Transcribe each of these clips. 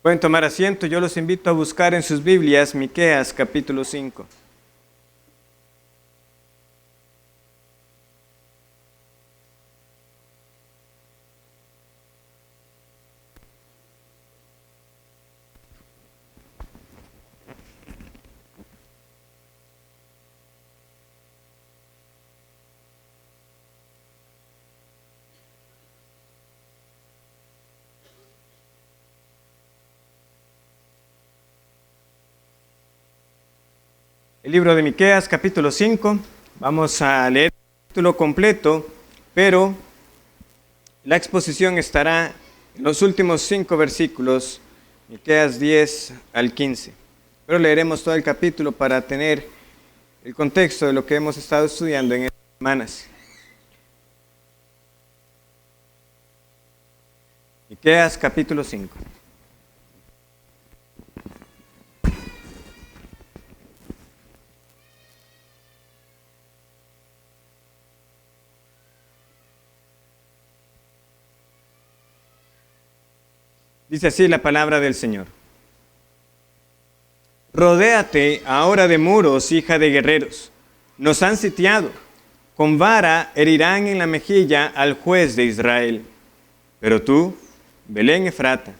Pueden tomar asiento, yo los invito a buscar en sus Biblias Miqueas capítulo 5. El libro de Miqueas, capítulo 5, vamos a leer el capítulo completo, pero la exposición estará en los últimos 5 versículos, Miqueas 10 al 15. Pero leeremos todo el capítulo para tener el contexto de lo que hemos estado estudiando en estas semanas. Miqueas, capítulo 5. Dice así la palabra del Señor. Rodéate ahora de muros, hija de guerreros. Nos han sitiado. Con vara herirán en la mejilla al juez de Israel. Pero tú, Belén Efrata,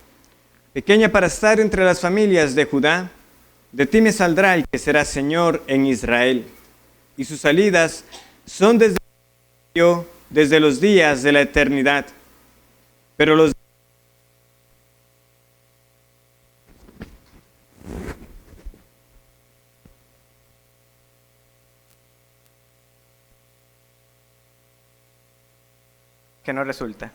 pequeña para estar entre las familias de Judá, de ti me saldrá el que será Señor en Israel. Y sus salidas son desde los días de la eternidad. Pero los que no resulta.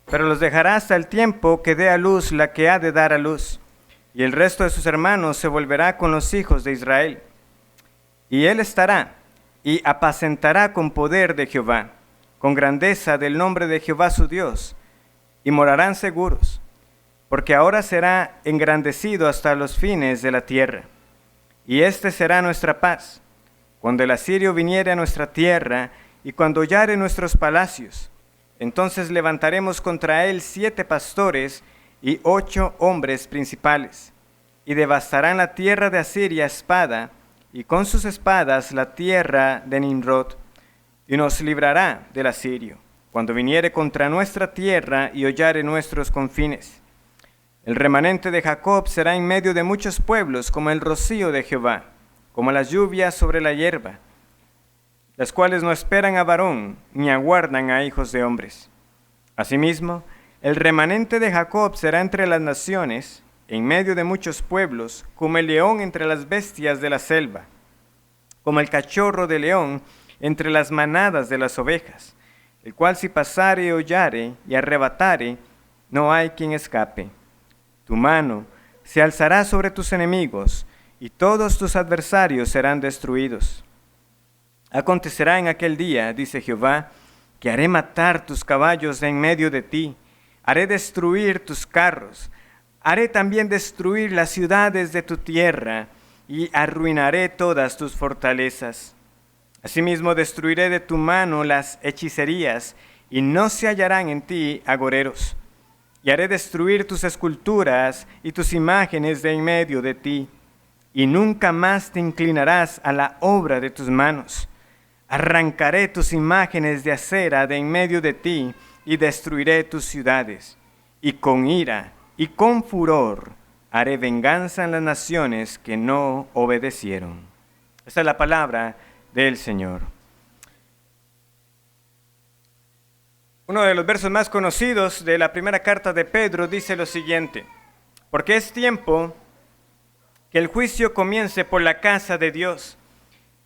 Pero los dejará hasta el tiempo que dé a luz la que ha de dar a luz, y el resto de sus hermanos se volverá con los hijos de Israel. Y él estará y apacentará con poder de Jehová, con grandeza del nombre de Jehová su Dios, y morarán seguros, porque ahora será engrandecido hasta los fines de la tierra. Y este será nuestra paz, cuando el asirio viniere a nuestra tierra, y cuando hollare nuestros palacios. Entonces levantaremos contra él 7 pastores y 8 hombres principales, y devastarán la tierra de Asiria a espada, y con sus espadas la tierra de Nimrod, y nos librará del asirio, cuando viniere contra nuestra tierra y hollare nuestros confines. El remanente de Jacob será en medio de muchos pueblos, como el rocío de Jehová, como las lluvias sobre la hierba, las cuales no esperan a varón, ni aguardan a hijos de hombres. Asimismo, el remanente de Jacob será entre las naciones, en medio de muchos pueblos, como el león entre las bestias de la selva, como el cachorro de león entre las manadas de las ovejas, el cual si pasare y hollare y arrebatare, no hay quien escape. Tu mano se alzará sobre tus enemigos, y todos tus adversarios serán destruidos. Acontecerá en aquel día, dice Jehová, que haré matar tus caballos de en medio de ti, haré destruir tus carros, haré también destruir las ciudades de tu tierra, y arruinaré todas tus fortalezas. Asimismo destruiré de tu mano las hechicerías, y no se hallarán en ti agoreros. Y haré destruir tus esculturas y tus imágenes de en medio de ti, y nunca más te inclinarás a la obra de tus manos. Arrancaré tus imágenes de acera de en medio de ti, y destruiré tus ciudades. Y con ira y con furor haré venganza en las naciones que no obedecieron. Esta es la palabra del Señor. Uno de los versos más conocidos de la primera carta de Pedro dice lo siguiente: porque es tiempo que el juicio comience por la casa de Dios.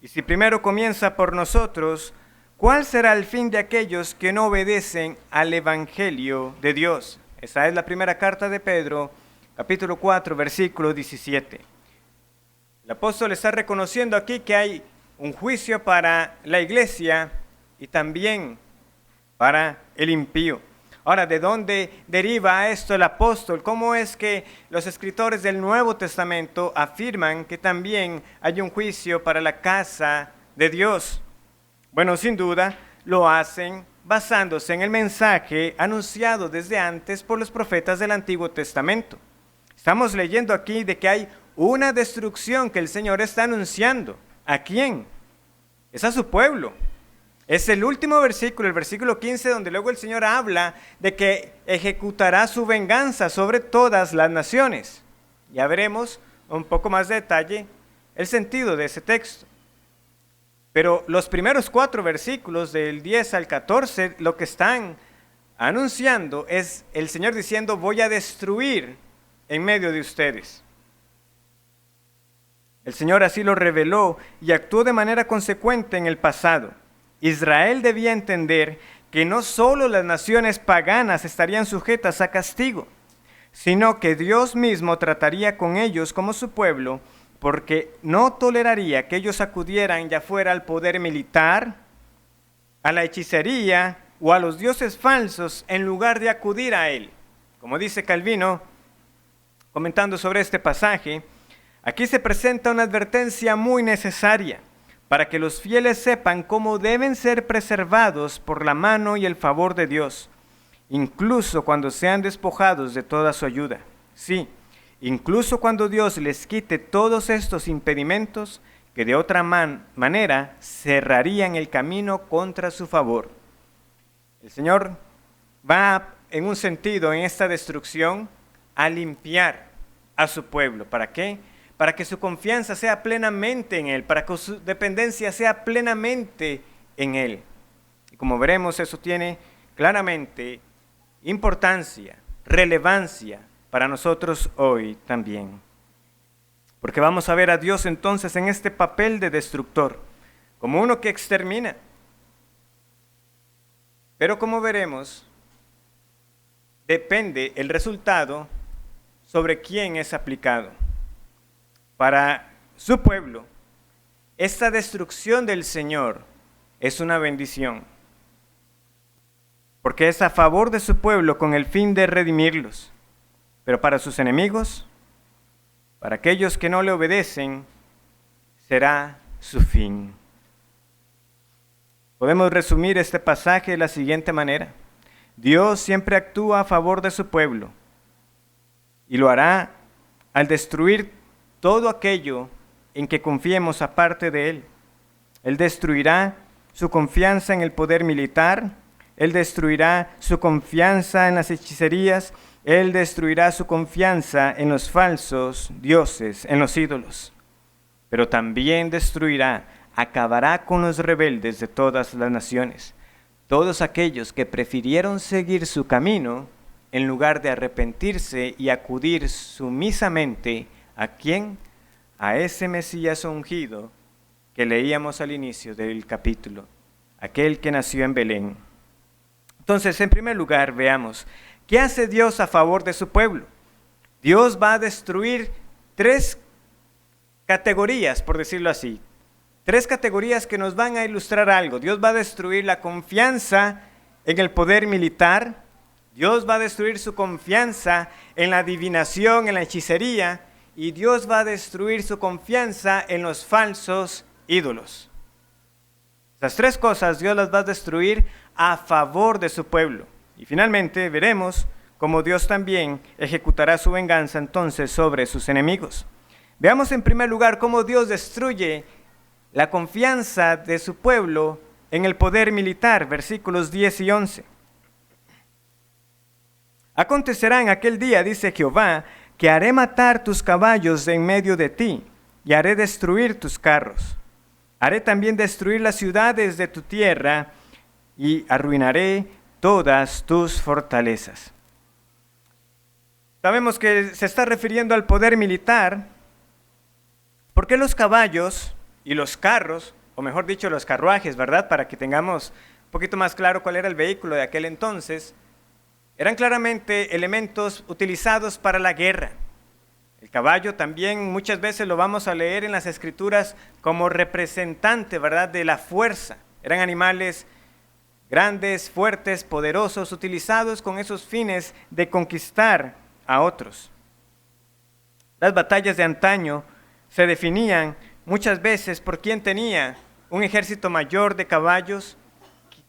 Y si primero comienza por nosotros, ¿cuál será el fin de aquellos que no obedecen al Evangelio de Dios? Esa es la primera carta de Pedro, capítulo 4, versículo 17. El apóstol está reconociendo aquí que hay un juicio para la iglesia y también para el impío. Ahora, ¿de dónde deriva esto el apóstol? ¿Cómo es que los escritores del Nuevo Testamento afirman que también hay un juicio para la casa de Dios? Bueno, sin duda lo hacen basándose en el mensaje anunciado desde antes por los profetas del Antiguo Testamento. Estamos leyendo aquí de que hay una destrucción que el Señor está anunciando. ¿A quién? Es a su pueblo. Es el último versículo, el versículo 15, donde luego el Señor habla de que ejecutará su venganza sobre todas las naciones. Ya veremos un poco más de detalle el sentido de ese texto. Pero los primeros 4 versículos, del 10 al 14, lo que están anunciando es el Señor diciendo: voy a destruir en medio de ustedes. El Señor así lo reveló y actuó de manera consecuente en el pasado. Israel debía entender que no solo las naciones paganas estarían sujetas a castigo, sino que Dios mismo trataría con ellos como su pueblo, porque no toleraría que ellos acudieran ya fuera al poder militar, a la hechicería o a los dioses falsos en lugar de acudir a Él. Como dice Calvino, comentando sobre este pasaje, aquí se presenta una advertencia muy necesaria para que los fieles sepan cómo deben ser preservados por la mano y el favor de Dios, incluso cuando sean despojados de toda su ayuda. Sí, incluso cuando Dios les quite todos estos impedimentos que de otra manera cerrarían el camino contra su favor. El Señor va en un sentido en esta destrucción a limpiar a su pueblo. ¿Para qué? Para que su confianza sea plenamente en Él, para que su dependencia sea plenamente en Él. Y como veremos, eso tiene claramente importancia, relevancia para nosotros hoy también. Porque vamos a ver a Dios entonces en este papel de destructor, como uno que extermina. Pero como veremos, depende el resultado sobre quién es aplicado. Para su pueblo, esta destrucción del Señor es una bendición, porque es a favor de su pueblo con el fin de redimirlos. Pero para sus enemigos, para aquellos que no le obedecen, será su fin. Podemos resumir este pasaje de la siguiente manera: Dios siempre actúa a favor de su pueblo y lo hará al destruir todo aquello en que confiemos aparte de Él. Él destruirá su confianza en el poder militar, Él destruirá su confianza en las hechicerías, Él destruirá su confianza en los falsos dioses, en los ídolos. Pero también destruirá, acabará con los rebeldes de todas las naciones, todos aquellos que prefirieron seguir su camino en lugar de arrepentirse y acudir sumisamente ¿a quién? A ese Mesías ungido que leíamos al inicio del capítulo, aquel que nació en Belén. Entonces, en primer lugar, veamos, ¿qué hace Dios a favor de su pueblo? Dios va a destruir 3 categorías, por decirlo así, 3 categorías que nos van a ilustrar algo. Dios va a destruir la confianza en el poder militar, Dios va a destruir su confianza en la adivinación, en la hechicería, y Dios va a destruir su confianza en los falsos ídolos. Esas 3 cosas Dios las va a destruir a favor de su pueblo. Y finalmente veremos cómo Dios también ejecutará su venganza entonces sobre sus enemigos. Veamos en primer lugar cómo Dios destruye la confianza de su pueblo en el poder militar, versículos 10 y 11. Acontecerá en aquel día, dice Jehová, que haré matar tus caballos de en medio de ti, y haré destruir tus carros. Haré también destruir las ciudades de tu tierra, y arruinaré todas tus fortalezas. Sabemos que se está refiriendo al poder militar, porque los caballos y los carros, o mejor dicho, los carruajes, ¿verdad? Para que tengamos un poquito más claro cuál era el vehículo de aquel entonces, eran claramente elementos utilizados para la guerra. El caballo también muchas veces lo vamos a leer en las escrituras como representante, ¿verdad?, de la fuerza. Eran animales grandes, fuertes, poderosos, utilizados con esos fines de conquistar a otros. Las batallas de antaño se definían muchas veces por quién tenía un ejército mayor de caballos,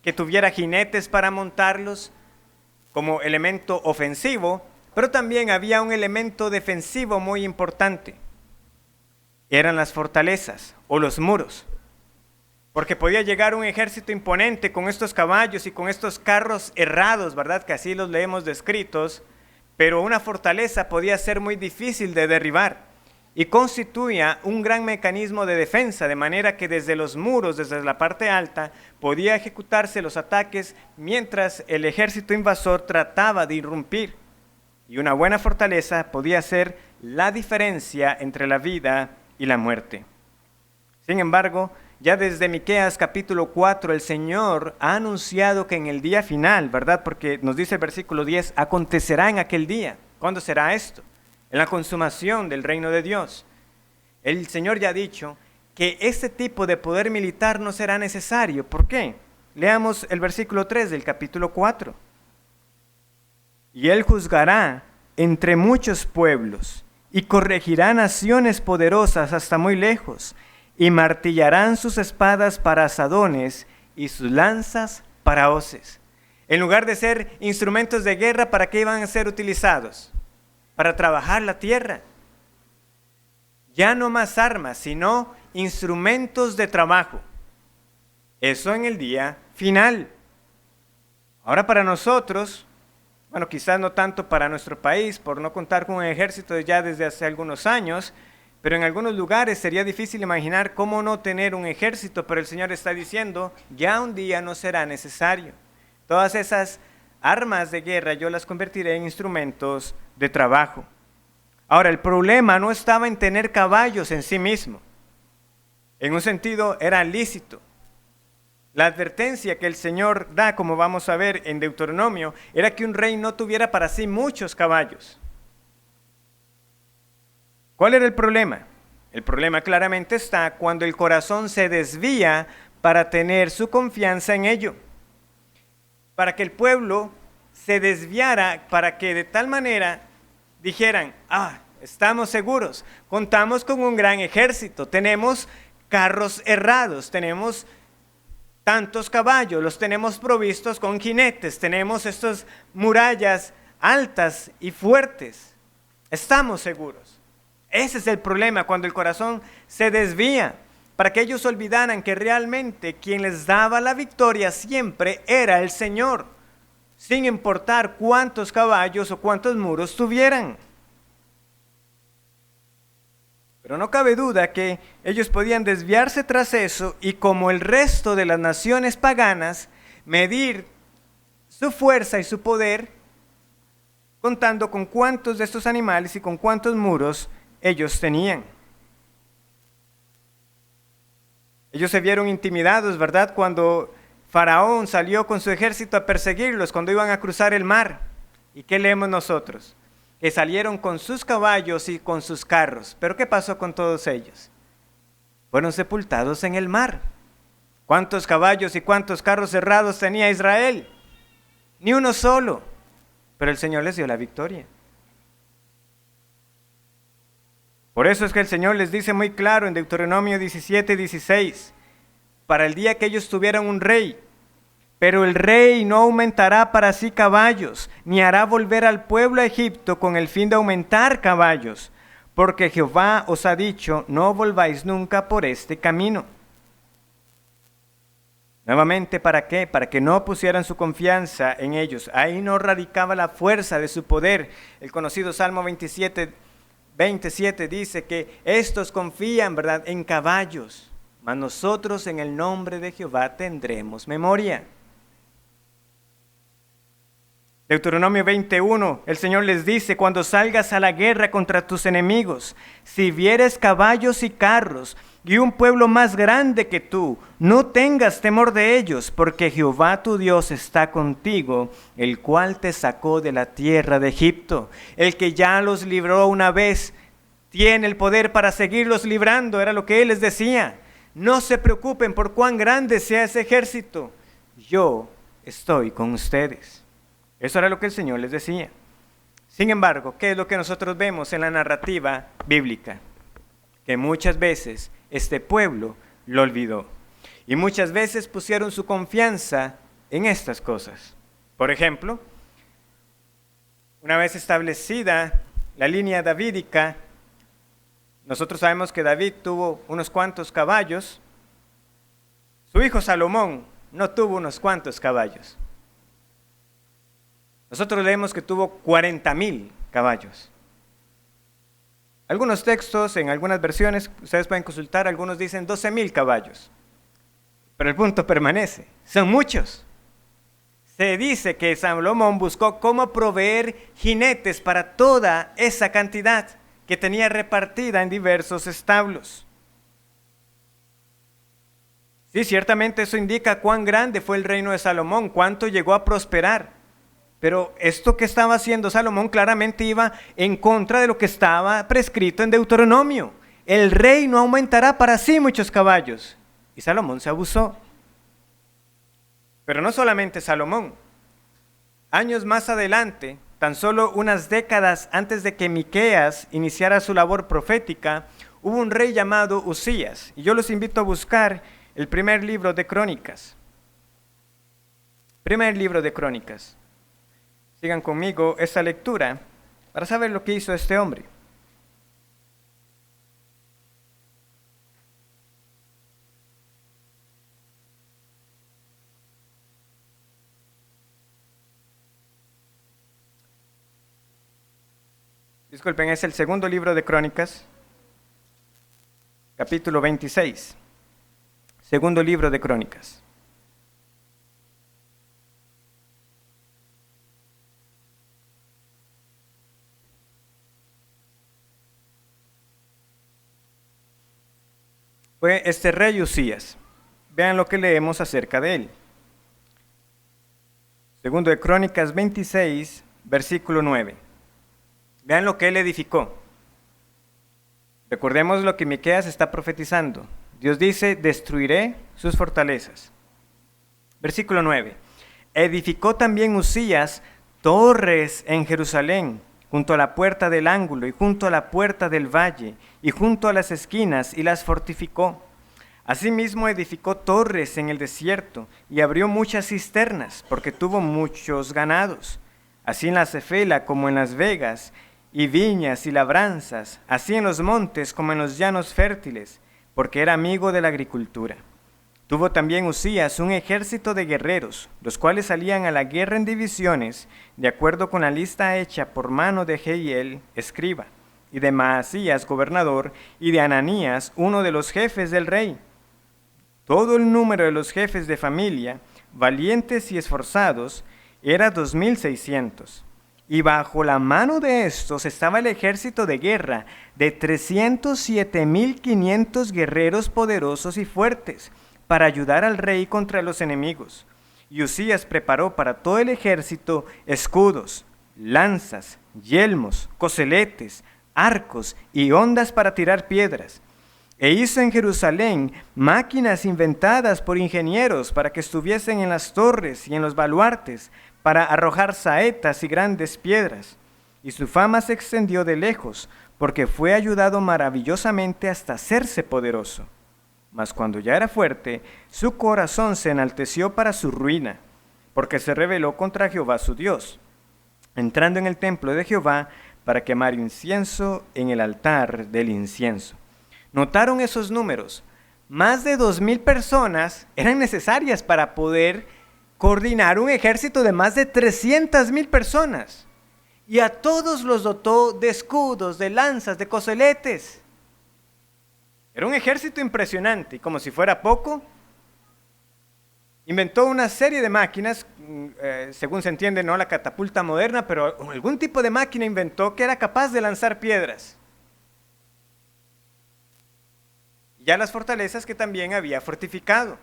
que tuviera jinetes para montarlos como elemento ofensivo, pero también había un elemento defensivo muy importante. Eran las fortalezas o los muros, porque podía llegar un ejército imponente con estos caballos y con estos carros herrados, ¿verdad? Que así los leemos descritos, pero una fortaleza podía ser muy difícil de derribar y constituía un gran mecanismo de defensa, de manera que desde los muros, desde la parte alta, podía ejecutarse los ataques mientras el ejército invasor trataba de irrumpir. Y una buena fortaleza podía hacer la diferencia entre la vida y la muerte. Sin embargo, ya desde Miqueas capítulo 4, el Señor ha anunciado que en el día final, ¿verdad? Porque nos dice el versículo 10, acontecerá en aquel día. ¿Cuándo será esto? En la consumación del reino de Dios. El Señor ya ha dicho que este tipo de poder militar no será necesario. ¿Por qué? Leamos el versículo 3 del capítulo 4. Y Él juzgará entre muchos pueblos y corregirá naciones poderosas hasta muy lejos, y martillarán sus espadas para asadones y sus lanzas para hoces. En lugar de ser instrumentos de guerra, ¿para qué iban a ser utilizados? Para trabajar la tierra. Ya no más armas, sino instrumentos de trabajo. Eso en el día final. Ahora para nosotros, bueno, quizás no tanto para nuestro país, por no contar con un ejército ya desde hace algunos años, pero en algunos lugares sería difícil imaginar cómo no tener un ejército, pero el Señor está diciendo, ya un día no será necesario. Todas esas armas de guerra yo las convertiré en instrumentos de trabajo. Ahora, el problema no estaba en tener caballos en sí mismo. En un sentido era lícito. La advertencia que el Señor da, como vamos a ver en Deuteronomio, era que un rey no tuviera para sí muchos caballos. ¿Cuál era el problema? El problema claramente está cuando el corazón se desvía para tener su confianza en ello. Para que el pueblo se desviara, para que de tal manera dijeran, estamos seguros, contamos con un gran ejército, tenemos carros herrados, tenemos tantos caballos, los tenemos provistos con jinetes, tenemos estas murallas altas y fuertes, estamos seguros. Ese es el problema, cuando el corazón se desvía, para que ellos olvidaran que realmente quien les daba la victoria siempre era el Señor, sin importar cuántos caballos o cuántos muros tuvieran. Pero no cabe duda que ellos podían desviarse tras eso y, como el resto de las naciones paganas, medir su fuerza y su poder contando con cuántos de estos animales y con cuántos muros ellos tenían. Ellos se vieron intimidados, ¿verdad? Cuando Faraón salió con su ejército a perseguirlos, cuando iban a cruzar el mar. ¿Y qué leemos nosotros? Que salieron con sus caballos y con sus carros. ¿Pero qué pasó con todos ellos? Fueron sepultados en el mar. ¿Cuántos caballos y cuántos carros cerrados tenía Israel? Ni uno solo. Pero el Señor les dio la victoria. Por eso es que el Señor les dice muy claro en Deuteronomio 17:16, para el día que ellos tuvieran un rey, pero el rey no aumentará para sí caballos, ni hará volver al pueblo a Egipto con el fin de aumentar caballos, porque Jehová os ha dicho, no volváis nunca por este camino. Nuevamente, ¿para qué? Para que no pusieran su confianza en ellos. Ahí no radicaba la fuerza de su poder. El conocido Salmo 27 dice que estos confían, ¿verdad?, en caballos, mas nosotros en el nombre de Jehová tendremos memoria. Deuteronomio 21, el Señor les dice, cuando salgas a la guerra contra tus enemigos, si vieres caballos y carros y un pueblo más grande que tú, no tengas temor de ellos, porque Jehová tu Dios está contigo, el cual te sacó de la tierra de Egipto. El que ya los libró una vez, tiene el poder para seguirlos librando, era lo que Él les decía. No se preocupen por cuán grande sea ese ejército, yo estoy con ustedes. Eso era lo que el Señor les decía. Sin embargo, ¿qué es lo que nosotros vemos en la narrativa bíblica? Que muchas veces este pueblo lo olvidó. Y muchas veces pusieron su confianza en estas cosas. Por ejemplo, una vez establecida la línea davídica, nosotros sabemos que David tuvo unos cuantos caballos. Su hijo Salomón no tuvo unos cuantos caballos. Nosotros leemos que tuvo 40,000 caballos. Algunos textos, en algunas versiones, ustedes pueden consultar, algunos dicen 12,000 caballos. Pero el punto permanece, son muchos. Se dice que Salomón buscó cómo proveer jinetes para toda esa cantidad que tenía repartida en diversos establos. Sí, ciertamente eso indica cuán grande fue el reino de Salomón, cuánto llegó a prosperar. Pero esto que estaba haciendo Salomón claramente iba en contra de lo que estaba prescrito en Deuteronomio. El rey no aumentará para sí muchos caballos. Y Salomón se abusó. Pero no solamente Salomón. Años más adelante, tan solo unas décadas antes de que Miqueas iniciara su labor profética, hubo un rey llamado Usías. Y yo los invito a buscar el primer libro de Crónicas. Primer libro de Crónicas. Sigan conmigo esta lectura para saber lo que hizo este hombre. Disculpen, es el segundo libro de Crónicas, capítulo 26. Segundo libro de Crónicas. Fue este rey Usías. Vean lo que leemos acerca de él. Segundo de Crónicas 26, versículo 9. Vean lo que él edificó. Recordemos lo que Miqueas está profetizando. Dios dice, destruiré sus fortalezas. Versículo 9. Edificó también Usías torres en Jerusalén, junto a la puerta del ángulo y junto a la puerta del valle y junto a las esquinas, y las fortificó. Asimismo edificó torres en el desierto y abrió muchas cisternas, porque tuvo muchos ganados, así en la Cefela como en las vegas, y viñas y labranzas, así en los montes como en los llanos fértiles, porque era amigo de la agricultura. Tuvo también Usías un ejército de guerreros, los cuales salían a la guerra en divisiones, de acuerdo con la lista hecha por mano de Jehiel, escriba, y de Maasías, gobernador, y de Ananías, uno de los jefes del rey. Todo el número de los jefes de familia, valientes y esforzados, era 2,600. Y bajo la mano de estos estaba el ejército de guerra de 307,500 guerreros poderosos y fuertes, para ayudar al rey contra los enemigos. Y Usías preparó para todo el ejército escudos, lanzas, yelmos, coseletes, arcos y hondas para tirar piedras. E hizo en Jerusalén máquinas inventadas por ingenieros para que estuviesen en las torres y en los baluartes, para arrojar saetas y grandes piedras. Y su fama se extendió de lejos, porque fue ayudado maravillosamente hasta hacerse poderoso. Mas cuando ya era fuerte, su corazón se enalteció para su ruina, porque se rebeló contra Jehová su Dios, entrando en el templo de Jehová para quemar incienso en el altar del incienso. ¿Notaron esos números? Más de 2,000 personas eran necesarias para poder coordinar un ejército de más de 300,000 personas. Y a todos los dotó de escudos, de lanzas, de coseletes. Era un ejército impresionante, y como si fuera poco, inventó una serie de máquinas, según se entiende, no la catapulta moderna, pero algún tipo de máquina inventó que era capaz de lanzar piedras. Y ya las fortalezas que también había fortificado.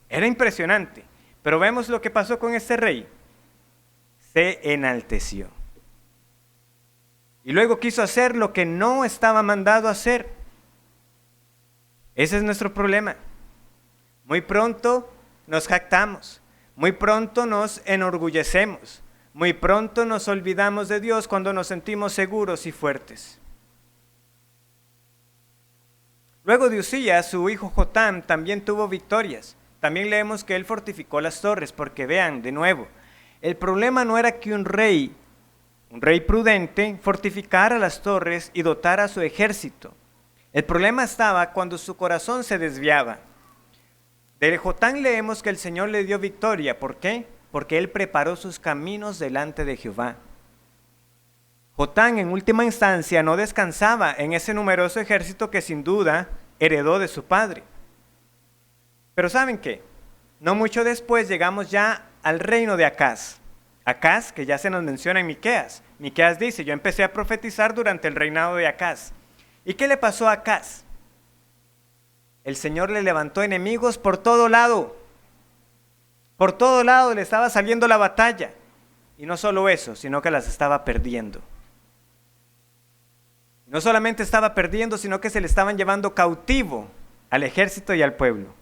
Era impresionante, pero vemos lo que pasó con este rey. Se enalteció. Y luego quiso hacer lo que no estaba mandado a hacer. Ese es nuestro problema. Muy pronto nos jactamos. Muy pronto nos enorgullecemos. Muy pronto nos olvidamos de Dios cuando nos sentimos seguros y fuertes. Luego de Usías, su hijo Jotam también tuvo victorias. También leemos que él fortificó las torres, porque vean, de nuevo, el problema no era que un rey prudente, fortificara las torres y dotara a su ejército. El problema estaba cuando su corazón se desviaba. De Jotam leemos que el Señor le dio victoria. ¿Por qué? Porque él preparó sus caminos delante de Jehová. Jotam en última instancia no descansaba en ese numeroso ejército que sin duda heredó de su padre. Pero ¿saben qué? No mucho después llegamos ya al reino de Acaz. Acaz, que ya se nos menciona en Miqueas. Miqueas dice, yo empecé a profetizar durante el reinado de Acaz. ¿Y qué le pasó a Acaz? El Señor le levantó enemigos por todo lado. Por todo lado le estaba saliendo la batalla. Y no solo eso, sino que las estaba perdiendo. No solamente estaba perdiendo, sino que se le estaban llevando cautivo al ejército y al pueblo.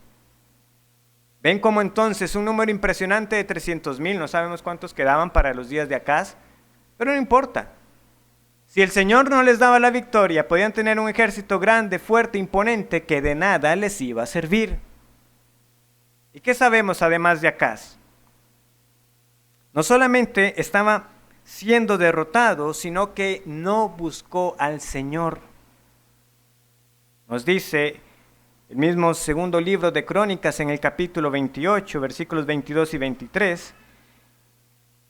Ven cómo entonces un número impresionante de 300,000, no sabemos cuántos quedaban para los días de Acaz, pero no importa. Si el Señor no les daba la victoria, podían tener un ejército grande, fuerte, imponente, que de nada les iba a servir. ¿Y qué sabemos además de Acaz? No solamente estaba siendo derrotado, sino que no buscó al Señor. Nos dice el mismo segundo libro de Crónicas en el capítulo 28, versículos 22 y 23,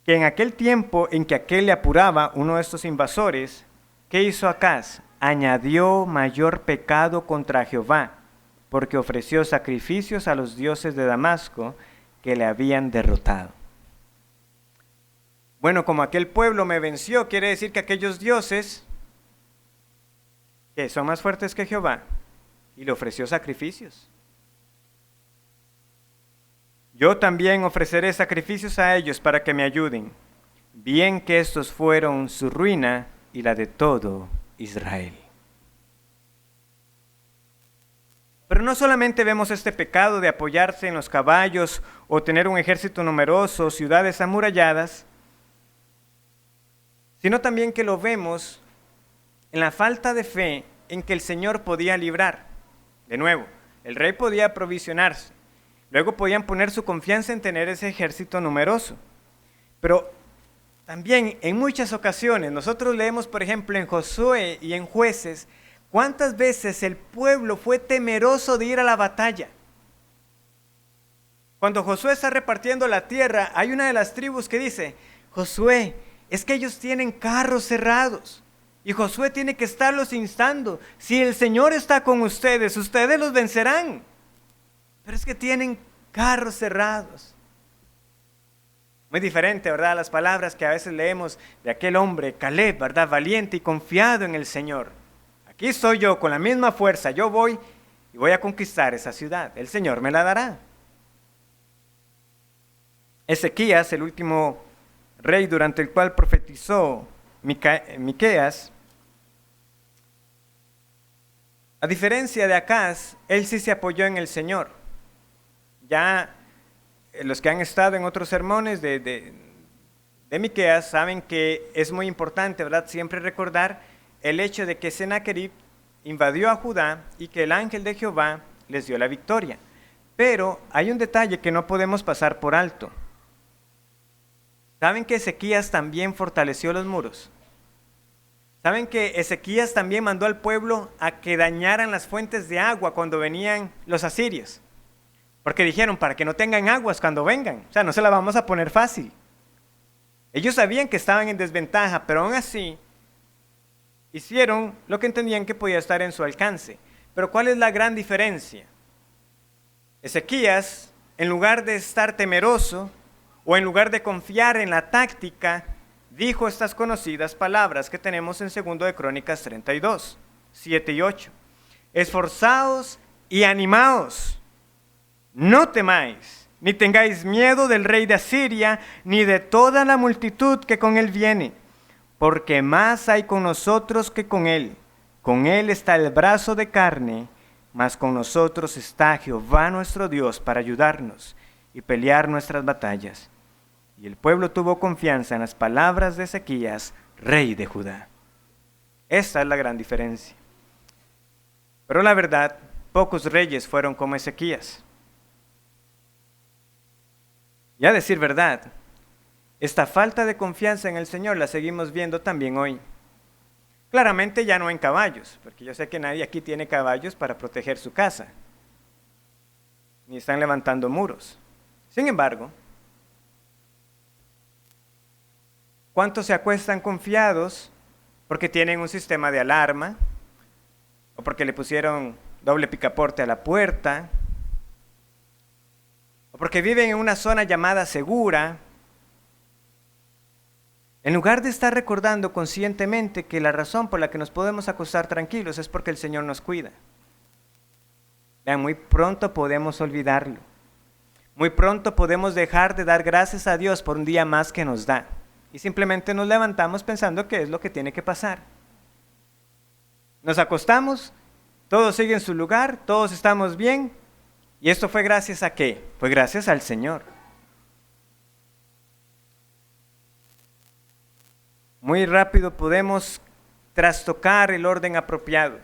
que en aquel tiempo en que aquel le apuraba, uno de estos invasores, ¿qué hizo Acaz? Añadió mayor pecado contra Jehová, porque ofreció sacrificios a los dioses de Damasco que le habían derrotado. Bueno, como aquel pueblo me venció, quiere decir que aquellos dioses, que son más fuertes que Jehová, y le ofreció sacrificios. Yo también ofreceré sacrificios a ellos para que me ayuden, bien que estos fueron su ruina y la de todo Israel. Pero no solamente vemos este pecado de apoyarse en los caballos o tener un ejército numeroso, ciudades amuralladas, sino también que lo vemos en la falta de fe en que el Señor podía librar. De nuevo, el rey podía aprovisionarse, luego podían poner su confianza en tener ese ejército numeroso. Pero también en muchas ocasiones, nosotros leemos por ejemplo en Josué y en Jueces, cuántas veces el pueblo fue temeroso de ir a la batalla. Cuando Josué está repartiendo la tierra, hay una de las tribus que dice, Josué, es que ellos tienen carros cerrados y Josué tiene que estarlos instando. Si el Señor está con ustedes, ustedes los vencerán. Pero es que tienen carros cerrados. Muy diferente, ¿verdad? Las palabras que a veces leemos de aquel hombre, Caleb, ¿verdad? Valiente y confiado en el Señor. Aquí estoy yo con la misma fuerza, yo voy y voy a conquistar esa ciudad. El Señor me la dará. Ezequías, el último rey durante el cual profetizó Miqueas, a diferencia de Acaz, él sí se apoyó en el Señor. Ya los que han estado en otros sermones de Miqueas saben que es muy importante, ¿verdad? Siempre recordar el hecho de que Sennacherib invadió a Judá y que el ángel de Jehová les dio la victoria. Pero hay un detalle que no podemos pasar por alto. ¿Saben que Ezequías también fortaleció los muros? ¿Saben que Ezequías también mandó al pueblo a que dañaran las fuentes de agua cuando venían los asirios? Porque dijeron, para que no tengan aguas cuando vengan. O sea, no se la vamos a poner fácil. Ellos sabían que estaban en desventaja, pero aún así hicieron lo que entendían que podía estar en su alcance. Pero ¿cuál es la gran diferencia? Ezequías, en lugar de estar temeroso, o en lugar de confiar en la táctica, dijo estas conocidas palabras que tenemos en 2 de Crónicas 32, 7 y 8. Esforzaos y animaos, no temáis, ni tengáis miedo del rey de Asiria, ni de toda la multitud que con él viene, porque más hay con nosotros que con él. Con él está el brazo de carne, mas con nosotros está Jehová nuestro Dios para ayudarnos. y pelear nuestras batallas. Y el pueblo tuvo confianza en las palabras de Ezequías, rey de Judá. Esta es la gran diferencia. Pero la verdad, pocos reyes fueron como Ezequías. Y a decir verdad, esta falta de confianza en el Señor la seguimos viendo también hoy. Claramente ya no en caballos, porque yo sé que nadie aquí tiene caballos para proteger su casa, ni están levantando muros. Sin embargo, ¿cuántos se acuestan confiados porque tienen un sistema de alarma o porque le pusieron doble picaporte a la puerta o porque viven en una zona llamada segura, en lugar de estar recordando conscientemente que la razón por la que nos podemos acostar tranquilos es porque el Señor nos cuida? Vean, muy pronto podemos olvidarlo. Muy pronto podemos dejar de dar gracias a Dios por un día más que nos da. Y simplemente nos levantamos pensando que es lo que tiene que pasar. Nos acostamos, todo sigue en su lugar, todos estamos bien. ¿Y esto fue gracias a qué? Fue gracias al Señor. Muy rápido podemos trastocar el orden apropiado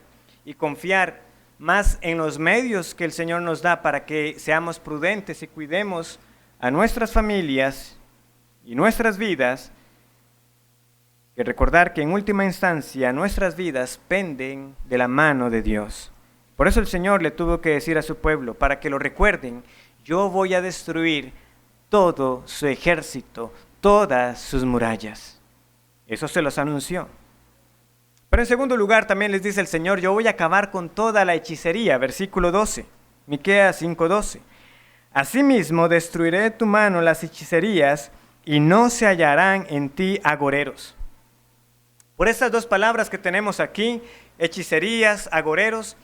y confiar más en los medios que el Señor nos da para que seamos prudentes y cuidemos a nuestras familias y nuestras vidas, que recordar que en última instancia nuestras vidas penden de la mano de Dios. Por eso el Señor le tuvo que decir a su pueblo, para que lo recuerden, yo voy a destruir todo su ejército, todas sus murallas. Eso se los anunció. Pero en segundo lugar también les dice el Señor, yo voy a acabar con toda la hechicería, versículo 12, Miqueas 5:12. Asimismo destruiré de tu mano las hechicerías y no se hallarán en ti agoreros. Por estas dos palabras que tenemos aquí, hechicerías, agoreros,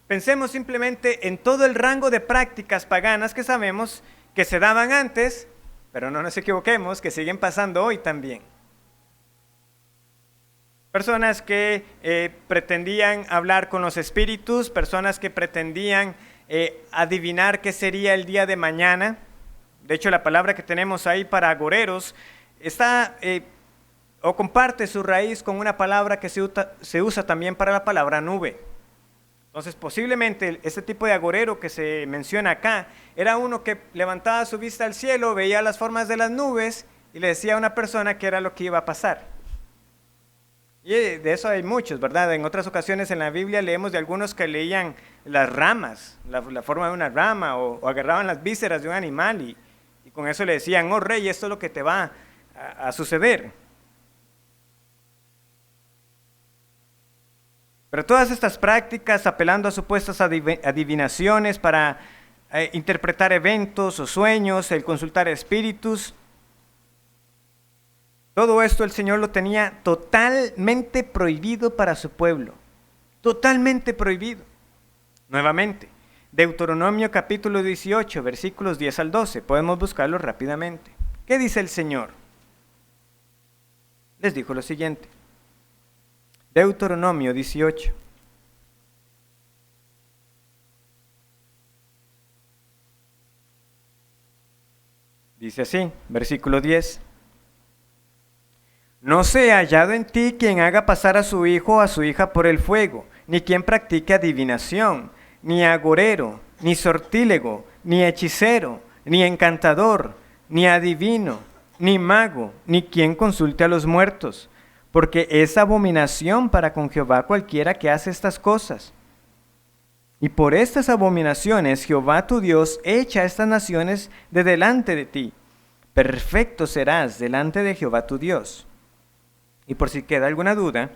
pensemos simplemente en todo el rango de prácticas paganas que sabemos que se daban antes, pero no nos equivoquemos, que siguen pasando hoy también. Personas que pretendían hablar con los espíritus, personas que pretendían adivinar qué sería el día de mañana. De hecho, la palabra que tenemos ahí para agoreros está o comparte su raíz con una palabra que se usa también para la palabra nube. Entonces, posiblemente este tipo de agorero que se menciona acá era uno que levantaba su vista al cielo, veía las formas de las nubes y le decía a una persona qué era lo que iba a pasar. Y de eso hay muchos, ¿verdad? En otras ocasiones en la Biblia leemos de algunos que leían las ramas, la forma de una rama, o agarraban las vísceras de un animal y con eso le decían, oh rey, esto es lo que te va a suceder. Pero todas estas prácticas, apelando a supuestas adivinaciones para interpretar eventos o sueños, el consultar espíritus, todo esto el Señor lo tenía totalmente prohibido para su pueblo. Totalmente prohibido. Nuevamente, Deuteronomio capítulo 18, versículos 10 al 12. Podemos buscarlo rápidamente. ¿Qué dice el Señor? Les dijo lo siguiente. Deuteronomio 18. Dice así, versículo 10. No sea hallado en ti quien haga pasar a su hijo o a su hija por el fuego, ni quien practique adivinación, ni agorero, ni sortílego, ni hechicero, ni encantador, ni adivino, ni mago, ni quien consulte a los muertos, porque es abominación para con Jehová cualquiera que hace estas cosas. Y por estas abominaciones Jehová tu Dios echa a estas naciones de delante de ti. Perfecto serás delante de Jehová tu Dios. Y por si queda alguna duda,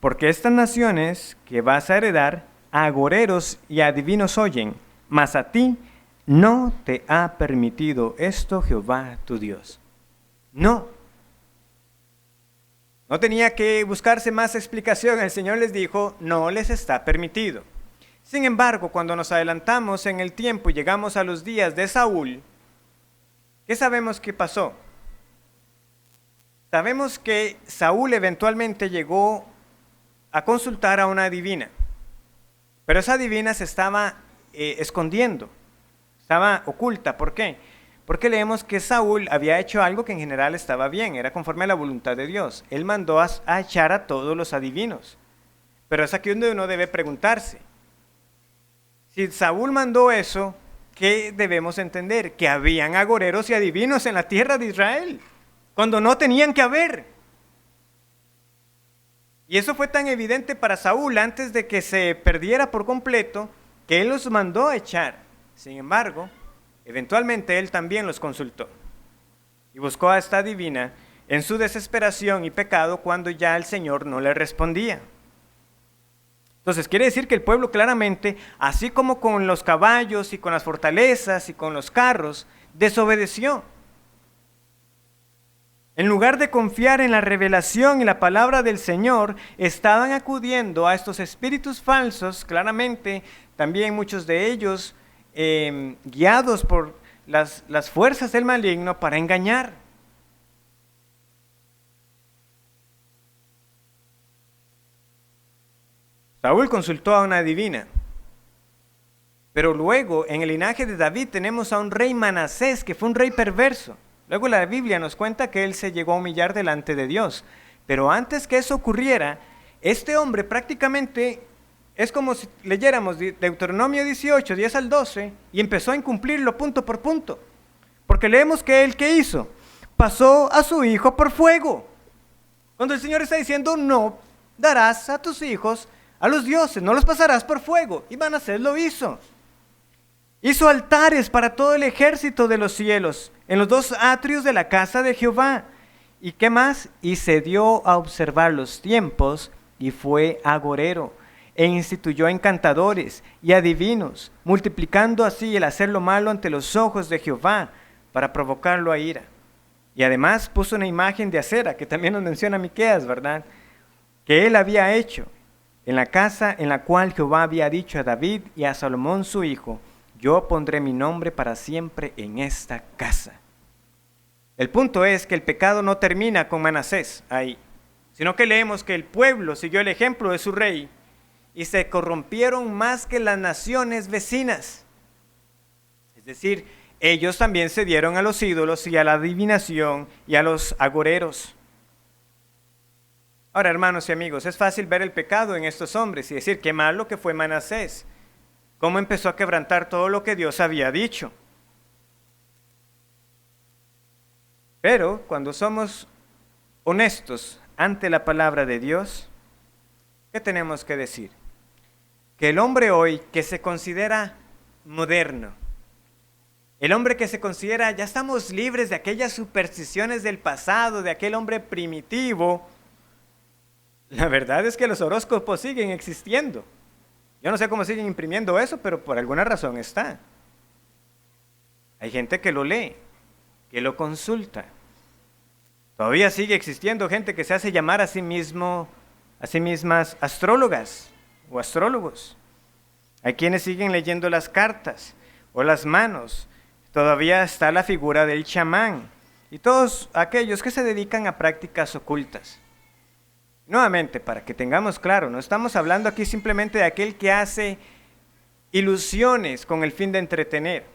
porque estas naciones que vas a heredar, a agoreros y a adivinos oyen, mas a ti no te ha permitido esto Jehová tu Dios. No. No tenía que buscarse más explicación, el Señor les dijo, no les está permitido. Sin embargo, cuando nos adelantamos en el tiempo y llegamos a los días de Saúl, ¿qué sabemos que pasó? Sabemos que Saúl eventualmente llegó a consultar a una adivina, pero esa adivina se estaba escondiendo, estaba oculta. ¿Por qué? Porque leemos que Saúl había hecho algo que en general estaba bien, era conforme a la voluntad de Dios. Él mandó a echar a todos los adivinos. Pero es aquí donde uno debe preguntarse. Si Saúl mandó eso, ¿qué debemos entender? Que habían agoreros y adivinos en la tierra de Israel, cuando no tenían que haber. Y eso fue tan evidente para Saúl antes de que se perdiera por completo, que él los mandó a echar. Sin embargo, eventualmente él también los consultó y buscó a esta adivina en su desesperación y pecado cuando ya el Señor no le respondía. Entonces quiere decir que el pueblo claramente, así como con los caballos y con las fortalezas y con los carros, desobedeció. En lugar de confiar en la revelación y la palabra del Señor, estaban acudiendo a estos espíritus falsos, claramente también muchos de ellos guiados por las fuerzas del maligno para engañar. Saúl consultó a una adivina, pero luego en el linaje de David tenemos a un rey Manasés, que fue un rey perverso. Luego la Biblia nos cuenta que él se llegó a humillar delante de Dios, pero antes que eso ocurriera, este hombre prácticamente es como si leyéramos Deuteronomio 18, 10 al 12, y empezó a incumplirlo punto por punto, porque leemos que él, ¿qué hizo? Pasó a su hijo por fuego. Cuando el Señor está diciendo, no darás a tus hijos a los dioses, no los pasarás por fuego, y Manasés lo hizo. Hizo altares para todo el ejército de los cielos, en los dos atrios de la casa de Jehová. ¿Y qué más? Y se dio a observar los tiempos, y fue agorero, e instituyó encantadores y adivinos, multiplicando así el hacer lo malo ante los ojos de Jehová, para provocarlo a ira. Y además puso una imagen de acera, que también nos menciona Miqueas, ¿verdad? Que él había hecho en la casa en la cual Jehová había dicho a David y a Salomón su hijo, yo pondré mi nombre para siempre en esta casa. El punto es que el pecado no termina con Manasés ahí, sino que leemos que el pueblo siguió el ejemplo de su rey y se corrompieron más que las naciones vecinas. Es decir, ellos también se dieron a los ídolos y a la adivinación y a los agoreros. Ahora, hermanos y amigos, es fácil ver el pecado en estos hombres y decir qué malo que fue Manasés, cómo empezó a quebrantar todo lo que Dios había dicho. Pero cuando somos honestos ante la palabra de Dios, ¿qué tenemos que decir? Que el hombre hoy que se considera moderno, el hombre que se considera ya estamos libres de aquellas supersticiones del pasado, de aquel hombre primitivo, la verdad es que los horóscopos siguen existiendo. Yo no sé cómo siguen imprimiendo eso, pero por alguna razón está. Hay gente que lo lee, que lo consulta. Todavía sigue existiendo gente que se hace llamar a sí mismas astrólogas o astrólogos. Hay quienes siguen leyendo las cartas o las manos. Todavía está la figura del chamán y todos aquellos que se dedican a prácticas ocultas. Nuevamente, para que tengamos claro, no estamos hablando aquí simplemente de aquel que hace ilusiones con el fin de entretener,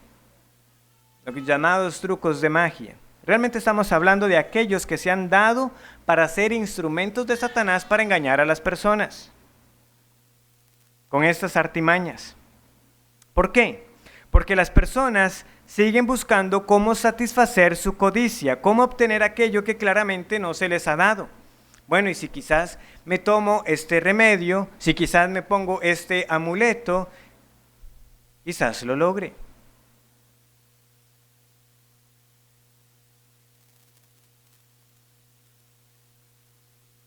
los llamados trucos de magia. Realmente estamos hablando de aquellos que se han dado para ser instrumentos de Satanás para engañar a las personas con estas artimañas. ¿Por qué? Porque las personas siguen buscando cómo satisfacer su codicia, cómo obtener aquello que claramente no se les ha dado. Bueno, y si quizás me tomo este remedio, si quizás me pongo este amuleto, quizás lo logre.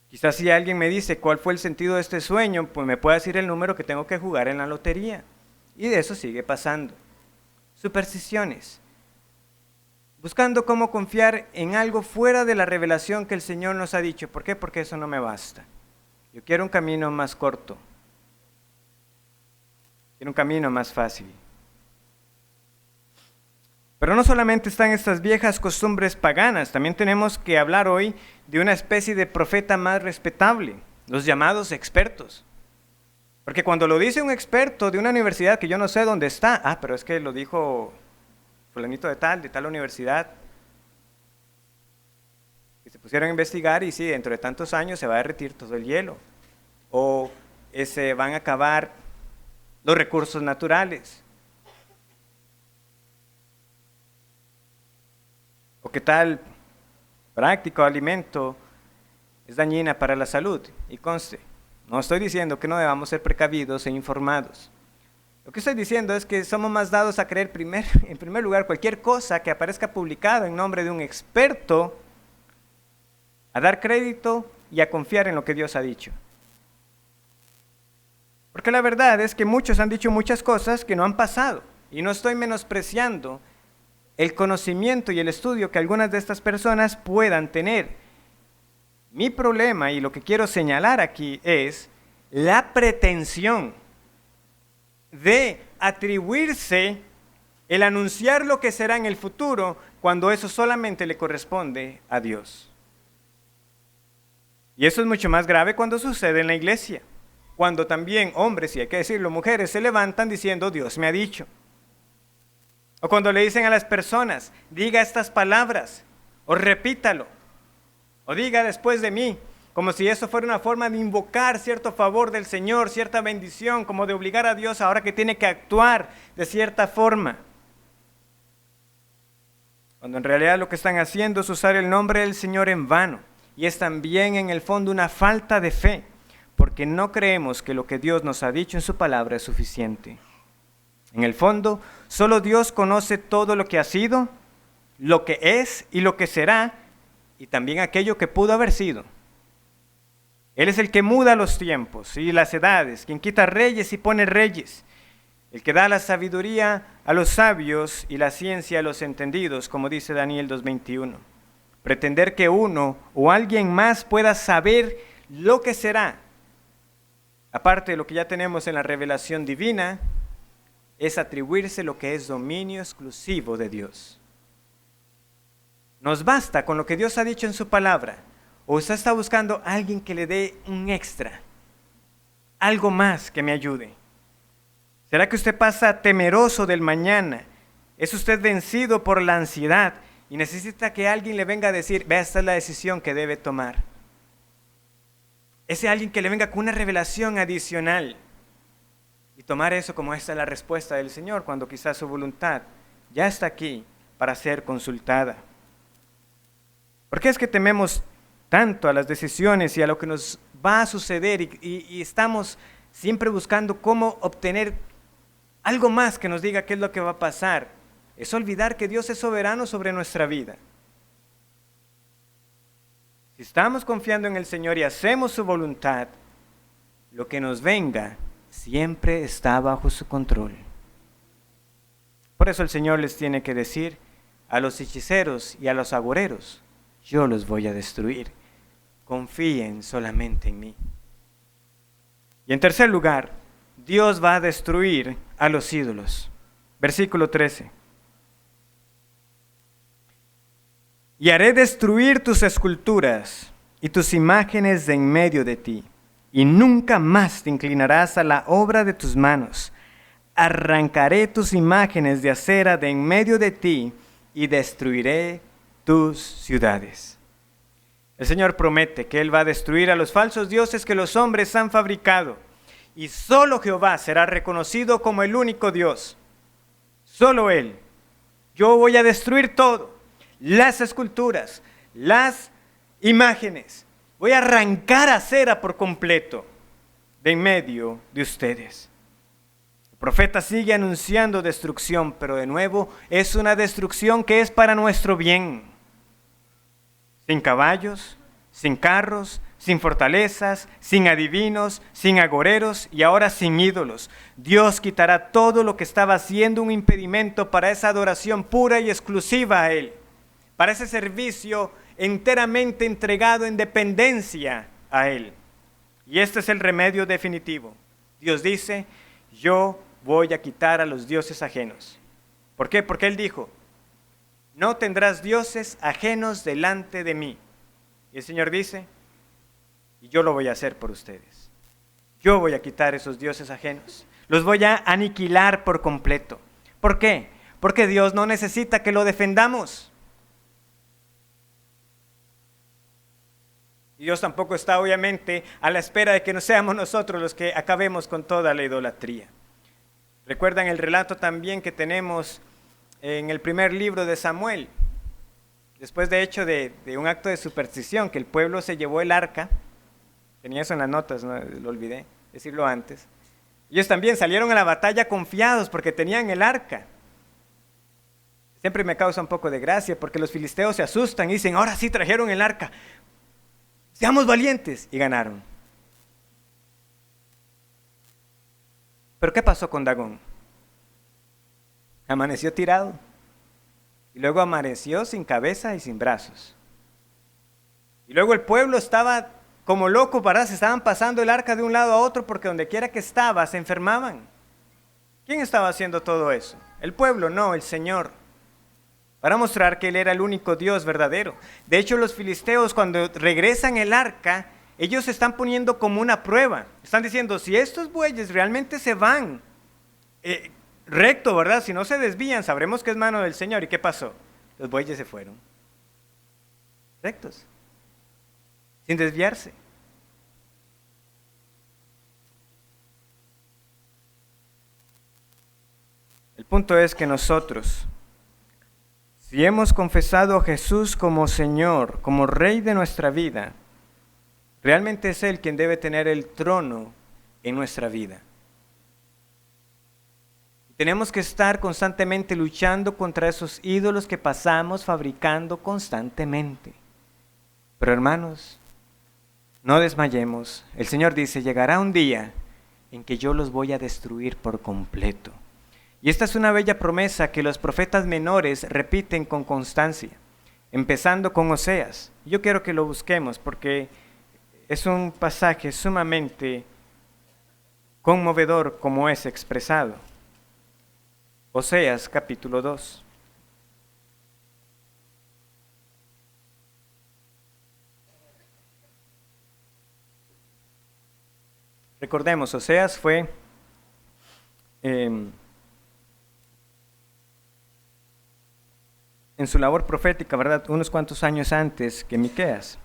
Quizás si alguien me dice cuál fue el sentido de este sueño, pues me puede decir el número que tengo que jugar en la lotería. Y de eso sigue pasando. Supersticiones. Buscando cómo confiar en algo fuera de la revelación que el Señor nos ha dicho. ¿Por qué? Porque eso no me basta. Yo quiero un camino más corto. Quiero un camino más fácil. Pero no solamente están estas viejas costumbres paganas, también tenemos que hablar hoy de una especie de profeta más respetable, los llamados expertos. Porque cuando lo dice un experto de una universidad que yo no sé dónde está, pero es que lo dijo fulanito de tal universidad, y se pusieron a investigar y sí, dentro de tantos años se va a derretir todo el hielo, o se van a acabar los recursos naturales, o qué tal práctica o alimento es dañina para la salud. Y conste, no estoy diciendo que no debamos ser precavidos e informados. Lo que estoy diciendo es que somos más dados a creer en primer lugar cualquier cosa que aparezca publicado en nombre de un experto, a dar crédito y a confiar en lo que Dios ha dicho. Porque la verdad es que muchos han dicho muchas cosas que no han pasado, y no estoy menospreciando el conocimiento y el estudio que algunas de estas personas puedan tener. Mi problema y lo que quiero señalar aquí es la pretensión de atribuirse el anunciar lo que será en el futuro cuando eso solamente le corresponde a Dios. Y eso es mucho más grave cuando sucede en la iglesia, cuando también hombres, y hay que decirlo, mujeres, se levantan diciendo Dios me ha dicho. O cuando le dicen a las personas, diga estas palabras, o repítalo, o diga después de mí, como si eso fuera una forma de invocar cierto favor del Señor, cierta bendición, como de obligar a Dios ahora que tiene que actuar de cierta forma. Cuando en realidad lo que están haciendo es usar el nombre del Señor en vano, y es también en el fondo una falta de fe, porque no creemos que lo que Dios nos ha dicho en su palabra es suficiente. En el fondo, solo Dios conoce todo lo que ha sido, lo que es y lo que será, y también aquello que pudo haber sido. Él es el que muda los tiempos y las edades, quien quita reyes y pone reyes, el que da la sabiduría a los sabios y la ciencia a los entendidos, como dice Daniel 2:21. Pretender que uno o alguien más pueda saber lo que será, aparte de lo que ya tenemos en la revelación divina, es atribuirse lo que es dominio exclusivo de Dios. Nos basta con lo que Dios ha dicho en su palabra, o usted está buscando a alguien que le dé un extra, algo más que me ayude. ¿Será que usted pasa temeroso del mañana? ¿Es usted vencido por la ansiedad y necesita que alguien le venga a decir, vea, esta es la decisión que debe tomar? Ese alguien que le venga con una revelación adicional y tomar eso como esta es la respuesta del Señor, cuando quizás su voluntad ya está aquí para ser consultada. ¿Por qué es que tememos tanto a las decisiones y a lo que nos va a suceder y estamos siempre buscando cómo obtener algo más que nos diga qué es lo que va a pasar? Es olvidar que Dios es soberano sobre nuestra vida. Si estamos confiando en el Señor y hacemos su voluntad, lo que nos venga siempre está bajo su control. Por eso el Señor les tiene que decir a los hechiceros y a los agoreros, yo los voy a destruir, confíen solamente en mí. Y en tercer lugar, Dios va a destruir a los ídolos. Versículo 13. Y haré destruir tus esculturas y tus imágenes de en medio de ti, y nunca más te inclinarás a la obra de tus manos. Arrancaré tus imágenes de acera de en medio de ti y destruiré tus ciudades. El Señor promete que Él va a destruir a los falsos dioses que los hombres han fabricado, y solo Jehová será reconocido como el único Dios. Solo Él. Yo voy a destruir todo, las esculturas, las imágenes. Voy a arrancar acera por completo de en medio de ustedes. El profeta sigue anunciando destrucción, pero de nuevo es una destrucción que es para nuestro bien. Sin caballos, sin carros, sin fortalezas, sin adivinos, sin agoreros y ahora sin ídolos. Dios quitará todo lo que estaba siendo un impedimento para esa adoración pura y exclusiva a Él, para ese servicio enteramente entregado en dependencia a Él. Y este es el remedio definitivo. Dios dice, yo voy a quitar a los dioses ajenos. ¿Por qué? Porque Él dijo, no tendrás dioses ajenos delante de mí. Y el Señor dice, y yo lo voy a hacer por ustedes. Yo voy a quitar esos dioses ajenos. Los voy a aniquilar por completo. ¿Por qué? porque Dios no necesita que lo defendamos. Y Dios tampoco está obviamente a la espera de que no seamos nosotros los que acabemos con toda la idolatría. Recuerdan el relato también que tenemos en el primer libro de Samuel, después de hecho de un acto de superstición, que el pueblo se llevó el arca. Tenía eso en las notas, no lo olvidé decirlo antes. Ellos también salieron a la batalla confiados porque tenían el arca. Siempre me causa un poco de gracia porque los filisteos se asustan y dicen, ahora sí trajeron el arca, seamos valientes, y ganaron. Pero ¿qué pasó con Dagón? Amaneció tirado y luego amaneció sin cabeza y sin brazos. Y luego el pueblo estaba como loco, ¿verdad? Se estaban pasando el arca de un lado a otro porque donde quiera que estaba se enfermaban. ¿Quién estaba haciendo todo eso? El pueblo, no, el Señor. Para mostrar que Él era el único Dios verdadero. De hecho, los filisteos cuando regresan el arca, ellos se están poniendo como una prueba. Están diciendo, si estos bueyes realmente se van recto, ¿verdad? Si no se desvían, sabremos que es mano del Señor. ¿Y qué pasó? Los bueyes se fueron rectos, sin desviarse. El punto es que nosotros, si hemos confesado a Jesús como Señor, como Rey de nuestra vida, realmente es Él quien debe tener el trono en nuestra vida. Tenemos que estar constantemente luchando contra esos ídolos que pasamos fabricando constantemente. Pero hermanos, no desmayemos. El Señor dice, llegará un día en que yo los voy a destruir por completo. Y esta es una bella promesa que los profetas menores repiten con constancia, empezando con Oseas. Yo quiero que lo busquemos porque es un pasaje sumamente conmovedor como es expresado. Oseas capítulo 2. Recordemos, Oseas fue en su labor profética, ¿verdad? Unos cuantos años antes que Miqueas.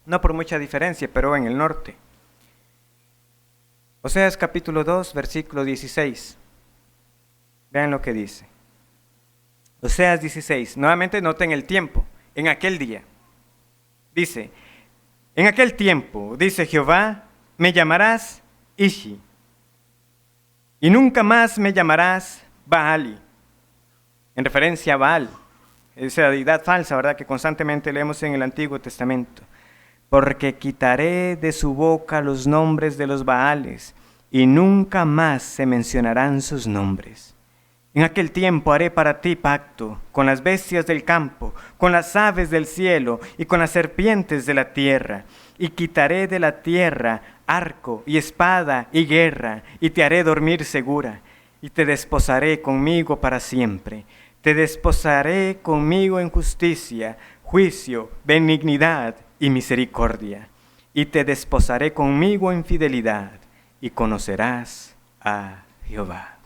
No por mucha diferencia, pero en el norte. Oseas capítulo 2, versículo 16. Vean lo que dice. Oseas 16. Nuevamente noten el tiempo. En aquel día. Dice, en aquel tiempo, dice Jehová, me llamarás Ishi, y nunca más me llamarás Baali, en referencia a Baal, esa deidad falsa, ¿verdad?, que constantemente leemos en el Antiguo Testamento. Porque quitaré de su boca los nombres de los Baales, y nunca más se mencionarán sus nombres. En aquel tiempo haré para ti pacto con las bestias del campo, con las aves del cielo y con las serpientes de la tierra, y quitaré de la tierra arco y espada y guerra, y te haré dormir segura, y te desposaré conmigo para siempre. Te desposaré conmigo en justicia, juicio, benignidad y misericordia, y te desposaré conmigo en fidelidad, y conocerás a Jehová.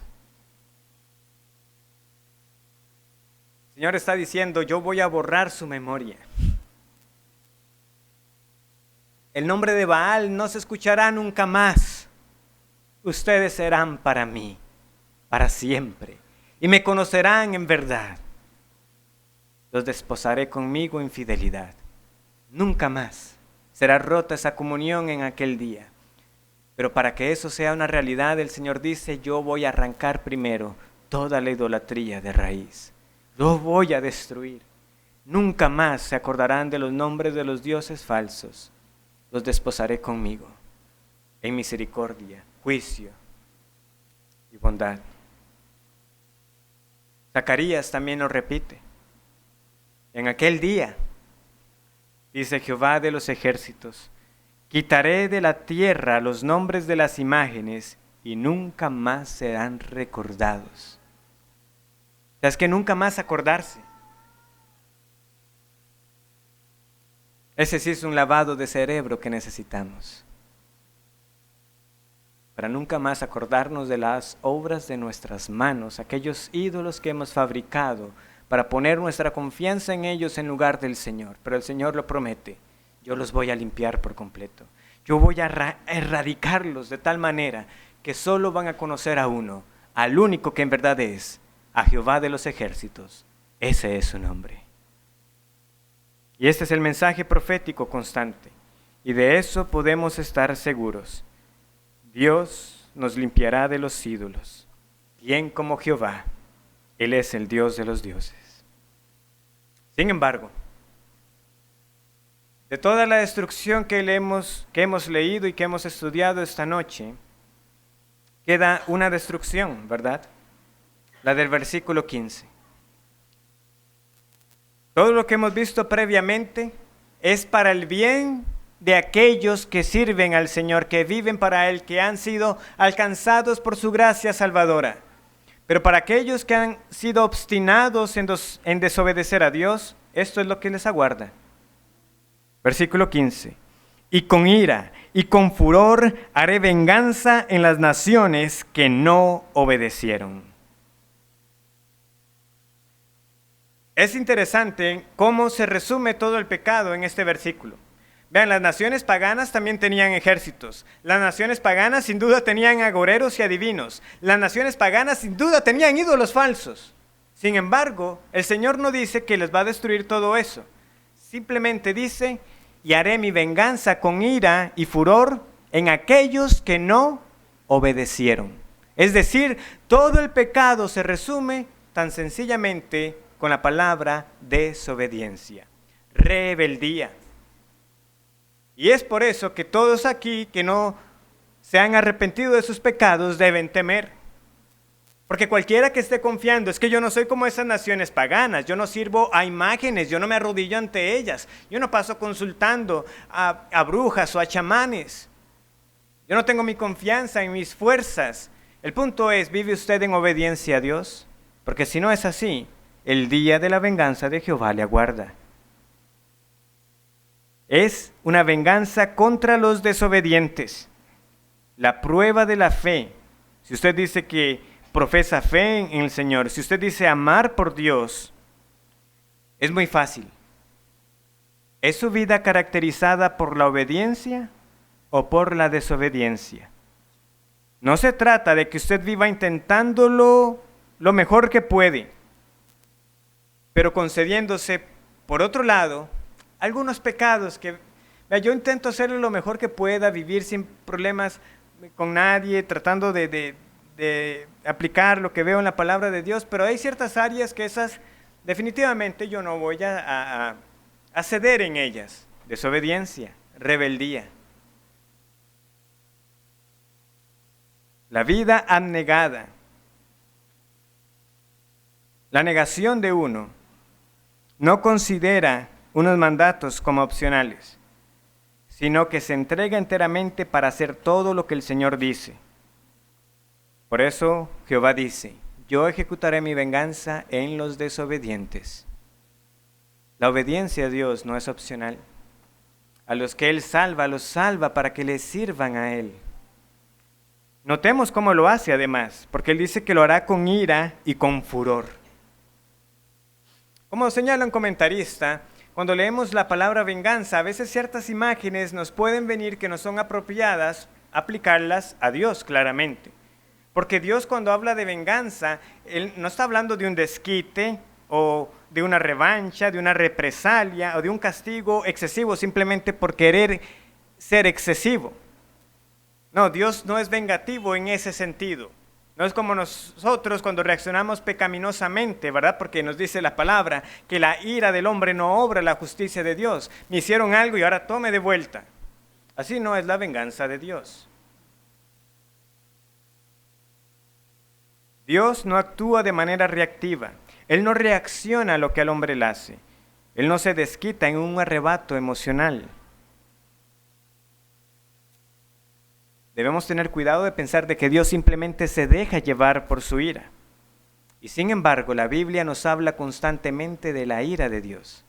El Señor está diciendo, yo voy a borrar su memoria. El nombre de Baal no se escuchará nunca más. Ustedes serán para mí, para siempre, y me conocerán en verdad. Los desposaré conmigo en fidelidad. Nunca más será rota esa comunión en aquel día. Pero para que eso sea una realidad, el Señor dice, yo voy a arrancar primero toda la idolatría de raíz. Lo voy a destruir. Nunca más se acordarán de los nombres de los dioses falsos. Los desposaré conmigo en misericordia, juicio y bondad. Zacarías también lo repite. En aquel día, dice Jehová de los ejércitos, quitaré de la tierra los nombres de las imágenes y nunca más serán recordados. O sea, es que nunca más acordarse. Ese sí es un lavado de cerebro que necesitamos. para nunca más acordarnos de las obras de nuestras manos, aquellos ídolos que hemos fabricado, para poner nuestra confianza en ellos en lugar del Señor. Pero el Señor lo promete: yo los voy a limpiar por completo. Yo voy a erradicarlos de tal manera que solo van a conocer a uno, al único que en verdad es, a Jehová de los ejércitos. Ese es su nombre. Y este es el mensaje profético constante. Y de eso podemos estar seguros. Dios nos limpiará de los ídolos, bien como Jehová. Él es el Dios de los dioses. Sin embargo, de toda la destrucción que hemos leído y que hemos estudiado esta noche, queda una destrucción, ¿verdad? La del versículo 15. Todo lo que hemos visto previamente es para el bien de aquellos que sirven al Señor, que viven para Él, que han sido alcanzados por su gracia salvadora. Pero para aquellos que han sido obstinados en desobedecer a Dios, esto es lo que les aguarda. Versículo 15. Y con ira y con furor haré venganza en las naciones que no obedecieron. Es interesante cómo se resume todo el pecado en este versículo. Vean, las naciones paganas también tenían ejércitos. Las naciones paganas sin duda tenían agoreros y adivinos. Las naciones paganas sin duda tenían ídolos falsos. Sin embargo, el Señor no dice que les va a destruir todo eso. Simplemente dice: y haré mi venganza con ira y furor en aquellos que no obedecieron. Es decir, todo el pecado se resume tan sencillamente con la palabra desobediencia, rebeldía. Y es por eso que todos aquí que no se han arrepentido de sus pecados deben temer. Porque cualquiera que esté confiando: es que yo no soy como esas naciones paganas, yo no sirvo a imágenes, yo no me arrodillo ante ellas, yo no paso consultando a brujas o a chamanes, yo no tengo mi confianza en mis fuerzas. El punto es: ¿vive usted en obediencia a Dios? Porque si no es así, el día de la venganza de Jehová le aguarda. Es una venganza contra los desobedientes. La prueba de la fe. Si usted dice que profesa fe en el Señor, si usted dice amar por Dios, es muy fácil. ¿Es su vida caracterizada por la obediencia o por la desobediencia? No se trata de que usted viva intentándolo lo mejor que puede, pero concediéndose, por otro lado, algunos pecados que yo intento hacerlo lo mejor que pueda, vivir sin problemas con nadie, tratando de aplicar lo que veo en la palabra de Dios, pero hay ciertas áreas que esas definitivamente yo no voy a ceder en ellas. Desobediencia, rebeldía. La vida abnegada. La negación de uno no considera unos mandatos como opcionales, sino que se entrega enteramente para hacer todo lo que el Señor dice. Por eso Jehová dice: yo ejecutaré mi venganza en los desobedientes. La obediencia a Dios no es opcional. A los que Él salva, los salva para que les sirvan a Él. Notemos cómo lo hace además, porque Él dice que lo hará con ira y con furor. Como señala un comentarista, cuando leemos la palabra venganza, a veces ciertas imágenes nos pueden venir que no son apropiadas aplicarlas a Dios claramente. Porque Dios, cuando habla de venganza, Él no está hablando de un desquite o de una revancha, de una represalia o de un castigo excesivo simplemente por querer ser excesivo. No, Dios no es vengativo en ese sentido. No es como nosotros cuando reaccionamos pecaminosamente, ¿verdad? Porque nos dice la palabra que la ira del hombre no obra la justicia de Dios. Me hicieron algo y ahora tome de vuelta. Así no es la venganza de Dios. Dios no actúa de manera reactiva. Él no reacciona a lo que al hombre le hace. Él no se desquita en un arrebato emocional. Debemos tener cuidado de pensar de que Dios simplemente se deja llevar por su ira. Y sin embargo, la Biblia nos habla constantemente de la ira de Dios.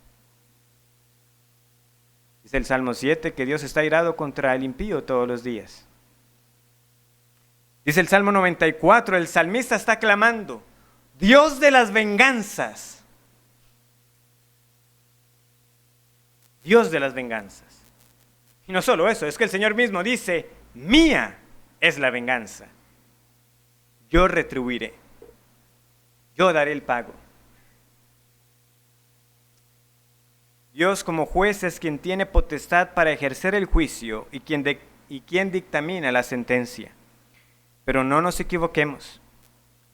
Dice el Salmo 7 que Dios está irado contra el impío todos los días. Dice el Salmo 94, el salmista está clamando, Dios de las venganzas. Dios de las venganzas. Y no solo eso, es que el Señor mismo dice, mía es la venganza. Yo retribuiré. Yo daré el pago. Dios como juez es quien tiene potestad para ejercer el juicio y quien dictamina la sentencia. Pero no nos equivoquemos.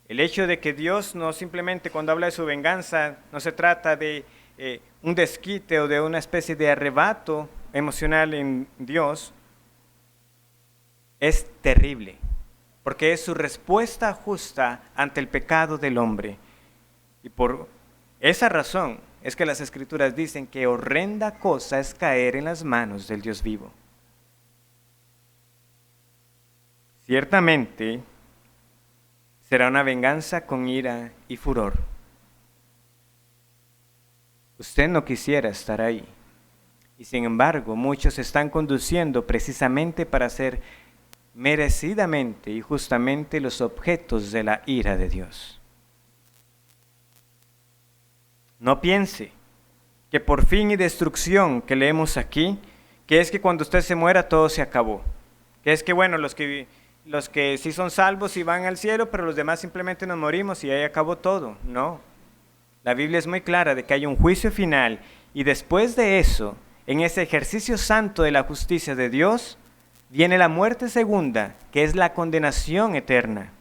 El hecho de que Dios no simplemente cuando habla de su venganza no se trata de un desquite o de una especie de arrebato emocional en Dios, es terrible, porque es su respuesta justa ante el pecado del hombre. Y por esa razón es que las Escrituras dicen que horrenda cosa es caer en las manos del Dios vivo. Ciertamente será una venganza con ira y furor. Usted no quisiera estar ahí. Y sin embargo, muchos se están conduciendo precisamente para ser merecidamente y justamente los objetos de la ira de Dios. No piense que por fin y destrucción que leemos aquí, que es que cuando usted se muera todo se acabó. Que es que bueno, los que sí son salvos y van al cielo, pero los demás simplemente nos morimos y ahí acabó todo. No. La Biblia es muy clara de que hay un juicio final y después de eso, en ese ejercicio santo de la justicia de Dios, viene la muerte segunda, que es la condenación eterna,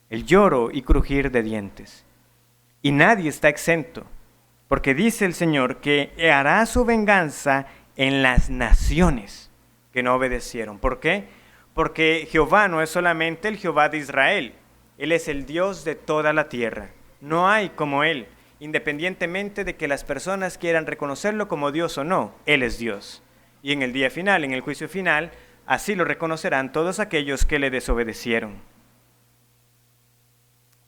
el lloro y crujir de dientes. Y nadie está exento, porque dice el Señor que hará su venganza en las naciones que no obedecieron. ¿Por qué? Porque Jehová no es solamente el Jehová de Israel, Él es el Dios de toda la tierra. No hay como Él, independientemente de que las personas quieran reconocerlo como Dios o no, Él es Dios. Y en el día final, en el juicio final, así lo reconocerán todos aquellos que le desobedecieron.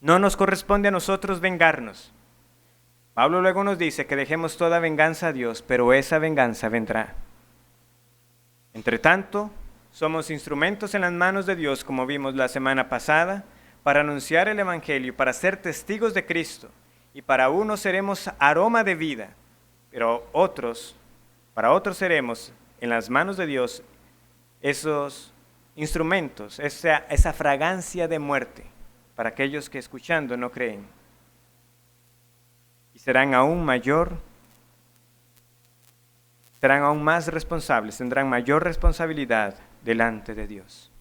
No nos corresponde a nosotros vengarnos. Pablo luego nos dice que dejemos toda venganza a Dios, pero esa venganza vendrá. Entre tanto, somos instrumentos en las manos de Dios, como vimos la semana pasada, para anunciar el Evangelio, para ser testigos de Cristo. Y para unos seremos aroma de vida, pero para otros seremos en las manos de Dios esos instrumentos, esa fragancia de muerte para aquellos que escuchando no creen. Y serán aún más responsables, tendrán mayor responsabilidad delante de Dios.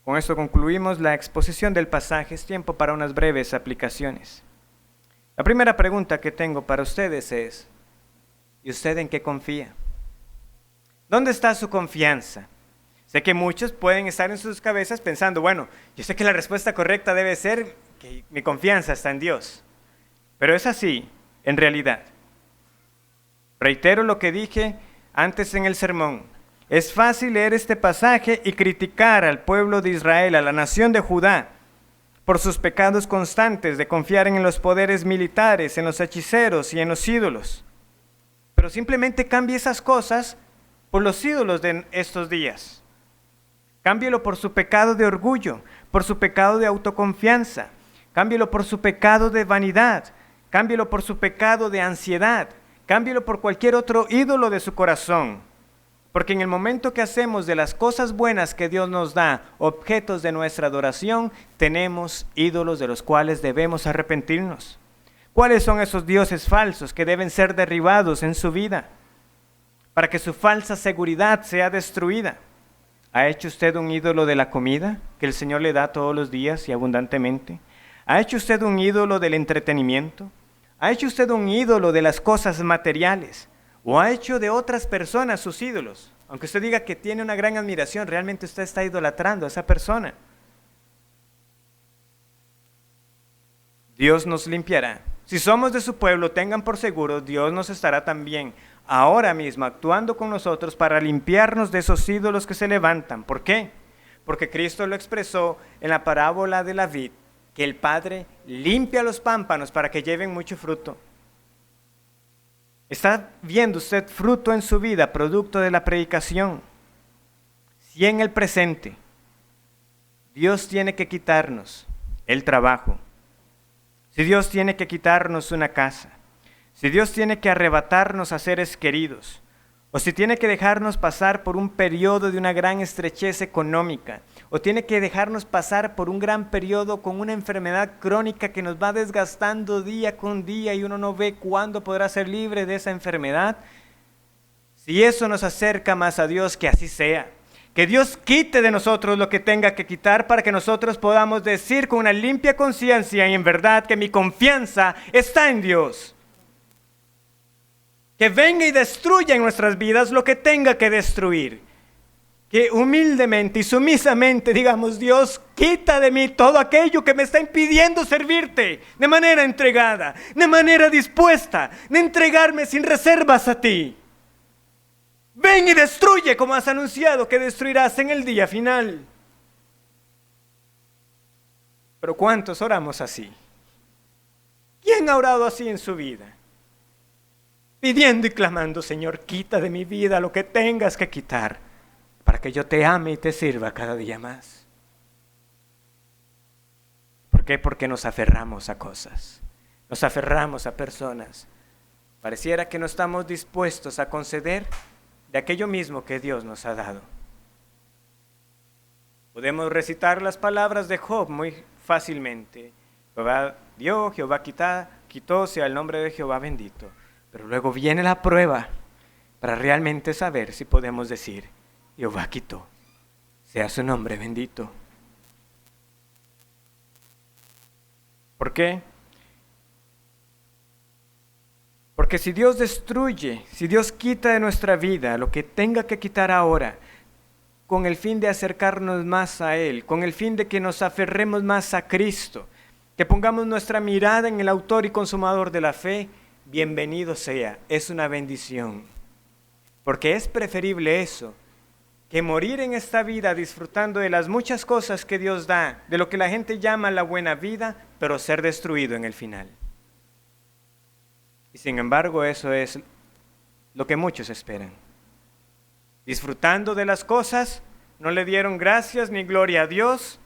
Con esto concluimos la exposición del pasaje. Es tiempo para unas breves aplicaciones. La primera pregunta que tengo para ustedes es, ¿y usted en qué confía? ¿Dónde está su confianza? Sé que muchos pueden estar en sus cabezas pensando, bueno, yo sé que la respuesta correcta debe ser que mi confianza está en Dios. Pero es así, en realidad. Reitero lo que dije antes en el sermón. Es fácil leer este pasaje y criticar al pueblo de Israel, a la nación de Judá, por sus pecados constantes de confiar en los poderes militares, en los hechiceros y en los ídolos. Pero simplemente cambie esas cosas por los ídolos de estos días. Cámbielo por su pecado de orgullo, por su pecado de autoconfianza. Cámbielo por su pecado de vanidad. Cámbielo por su pecado de ansiedad. Cámbielo por cualquier otro ídolo de su corazón. Porque en el momento que hacemos de las cosas buenas que Dios nos da objetos de nuestra adoración, tenemos ídolos de los cuales debemos arrepentirnos. ¿Cuáles son esos dioses falsos que deben ser derribados en su vida para que su falsa seguridad sea destruida? ¿Ha hecho usted un ídolo de la comida que el Señor le da todos los días y abundantemente? ¿Ha hecho usted un ídolo del entretenimiento? ¿Ha hecho usted un ídolo de las cosas materiales? ¿O ha hecho de otras personas sus ídolos? Aunque usted diga que tiene una gran admiración, realmente usted está idolatrando a esa persona. Dios nos limpiará. Si somos de su pueblo, tengan por seguro, Dios nos estará también ahora mismo actuando con nosotros para limpiarnos de esos ídolos que se levantan. ¿Por qué? Porque Cristo lo expresó en la parábola de la vid, que el Padre limpia los pámpanos para que lleven mucho fruto. ¿Está viendo usted fruto en su vida, producto de la predicación? Si en el presente Dios tiene que quitarnos el trabajo, si Dios tiene que quitarnos una casa, si Dios tiene que arrebatarnos a seres queridos, o si tiene que dejarnos pasar por un periodo de una gran estrechez económica, o tiene que dejarnos pasar por un gran periodo con una enfermedad crónica que nos va desgastando día con día y uno no ve cuándo podrá ser libre de esa enfermedad, si eso nos acerca más a Dios, que así sea. Que Dios quite de nosotros lo que tenga que quitar para que nosotros podamos decir con una limpia conciencia y en verdad que mi confianza está en Dios. Que venga y destruya en nuestras vidas lo que tenga que destruir. Que humildemente y sumisamente digamos: Dios, quita de mí todo aquello que me está impidiendo servirte de manera entregada, de manera dispuesta, de entregarme sin reservas a ti. Ven y destruye como has anunciado que destruirás en el día final. Pero ¿cuántos oramos así? ¿Quién ha orado así en su vida? Pidiendo y clamando: Señor, quita de mi vida lo que tengas que quitar para que yo te ame y te sirva cada día más. ¿Por qué? Porque nos aferramos a cosas, nos aferramos a personas. Pareciera que no estamos dispuestos a conceder de aquello mismo que Dios nos ha dado. Podemos recitar las palabras de Job muy fácilmente. Jehová dio, Jehová quitó, sea el nombre de Jehová bendito. Pero luego viene la prueba para realmente saber si podemos decir: Jehová quitó, sea su nombre bendito. ¿Por qué? Porque si Dios destruye, si Dios quita de nuestra vida lo que tenga que quitar ahora, con el fin de acercarnos más a Él, con el fin de que nos aferremos más a Cristo, que pongamos nuestra mirada en el autor y consumador de la fe, bienvenido sea, es una bendición. Porque es preferible eso, que morir en esta vida disfrutando de las muchas cosas que Dios da, de lo que la gente llama la buena vida, pero ser destruido en el final. Y sin embargo, eso es lo que muchos esperan. Disfrutando de las cosas, no le dieron gracias ni gloria a Dios,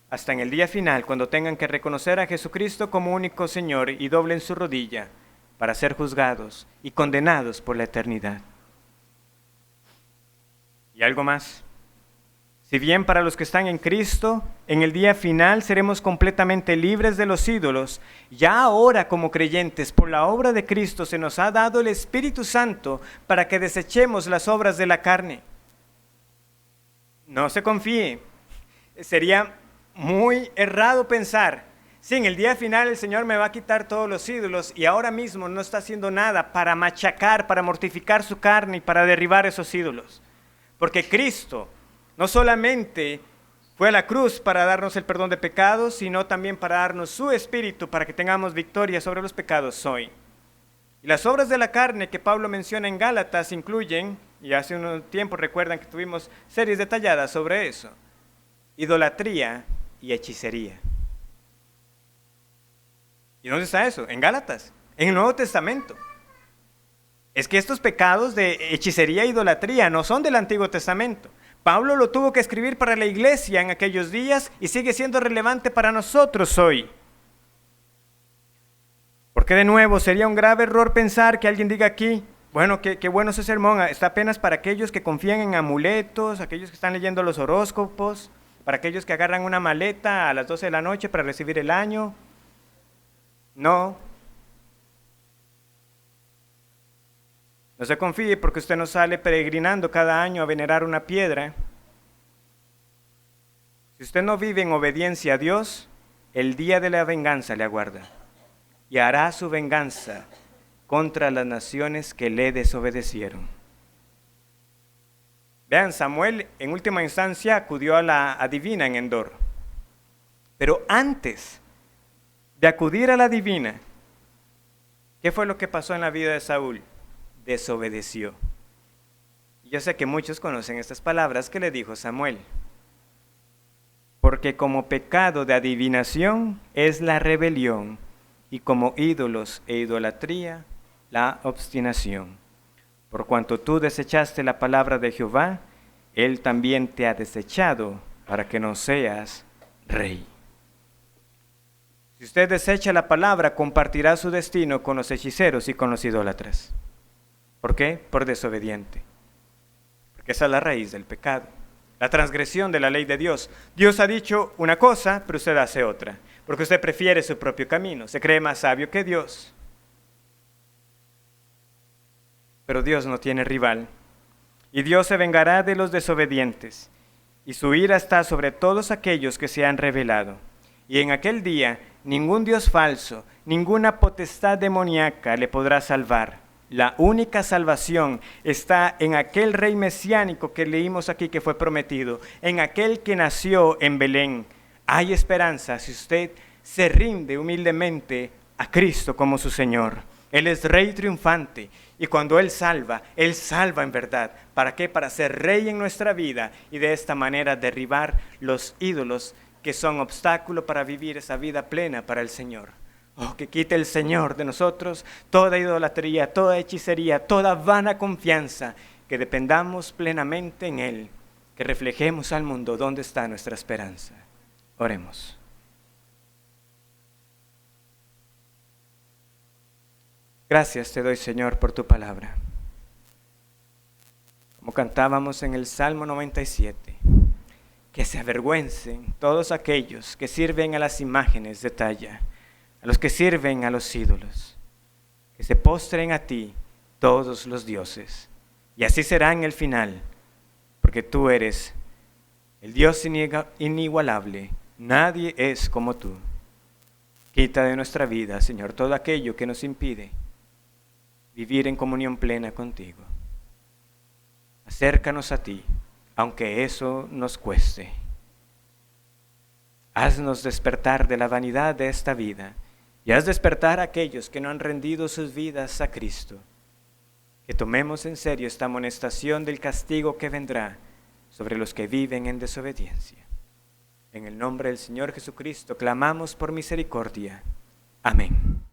hasta en el día final, cuando tengan que reconocer a Jesucristo como único Señor y doblen su rodilla para ser juzgados y condenados por la eternidad. Y algo más. Si bien para los que están en Cristo, en el día final seremos completamente libres de los ídolos, ya ahora como creyentes, por la obra de Cristo se nos ha dado el Espíritu Santo para que desechemos las obras de la carne. No se confíe, sería muy errado pensar: sí, en el día final el Señor me va a quitar todos los ídolos y ahora mismo no está haciendo nada para machacar, para mortificar su carne y para derribar esos ídolos. Porque Cristo no solamente fue a la cruz para darnos el perdón de pecados, sino también para darnos su Espíritu para que tengamos victoria sobre los pecados hoy. Y las obras de la carne que Pablo menciona en Gálatas incluyen, y hace un tiempo recuerdan que tuvimos series detalladas sobre eso: idolatría y hechicería. ¿Y dónde está eso? En Gálatas, en el Nuevo Testamento. Es que estos pecados de hechicería e idolatría no son del Antiguo Testamento. Pablo lo tuvo que escribir para la iglesia en aquellos días y sigue siendo relevante para nosotros hoy. Porque de nuevo sería un grave error pensar que alguien diga aquí: bueno, qué bueno ese sermón, está apenas para aquellos que confían en amuletos, aquellos que están leyendo los horóscopos, para aquellos que agarran una maleta a las 12 de la noche para recibir el año. No se confíe, porque usted no sale peregrinando cada año a venerar una piedra. Si usted no vive en obediencia a Dios, el día de la venganza le aguarda y hará su venganza contra las naciones que le desobedecieron. Vean, Samuel en última instancia acudió a la adivina en Endor. Pero antes de acudir a la adivina, ¿qué fue lo que pasó en la vida de Saúl? Desobedeció. Yo sé que muchos conocen estas palabras que le dijo Samuel. Porque como pecado de adivinación es la rebelión, y como ídolos e idolatría la obstinación. Por cuanto tú desechaste la palabra de Jehová, Él también te ha desechado para que no seas rey. Si usted desecha la palabra, compartirá su destino con los hechiceros y con los idólatras. ¿Por qué? Por desobediente. Porque esa es la raíz del pecado, la transgresión de la ley de Dios. Dios ha dicho una cosa, pero usted hace otra, porque usted prefiere su propio camino, se cree más sabio que Dios. Pero Dios no tiene rival, y Dios se vengará de los desobedientes, y su ira está sobre todos aquellos que se han rebelado. Y en aquel día ningún Dios falso, ninguna potestad demoníaca le podrá salvar. La única salvación está en aquel rey mesiánico que leímos aquí, que fue prometido, en aquel que nació en Belén. Hay esperanza si usted se rinde humildemente a Cristo como su Señor. Él es rey triunfante, y cuando Él salva en verdad. ¿Para qué? Para ser rey en nuestra vida y de esta manera derribar los ídolos que son obstáculo para vivir esa vida plena para el Señor. Oh, que quite el Señor de nosotros toda idolatría, toda hechicería, toda vana confianza, que dependamos plenamente en Él, que reflejemos al mundo dónde está nuestra esperanza. Oremos. Gracias te doy, Señor, por tu palabra. Como cantábamos en el Salmo 97, que se avergüencen todos aquellos que sirven a las imágenes de talla, a los que sirven a los ídolos, que se postren a ti todos los dioses, y así será en el final, porque tú eres el Dios inigualable, nadie es como tú. Quita de nuestra vida, Señor, todo aquello que nos impide vivir en comunión plena contigo. Acércanos a ti, aunque eso nos cueste. Haznos despertar de la vanidad de esta vida y haz despertar a aquellos que no han rendido sus vidas a Cristo. Que tomemos en serio esta amonestación del castigo que vendrá sobre los que viven en desobediencia. En el nombre del Señor Jesucristo clamamos por misericordia. Amén.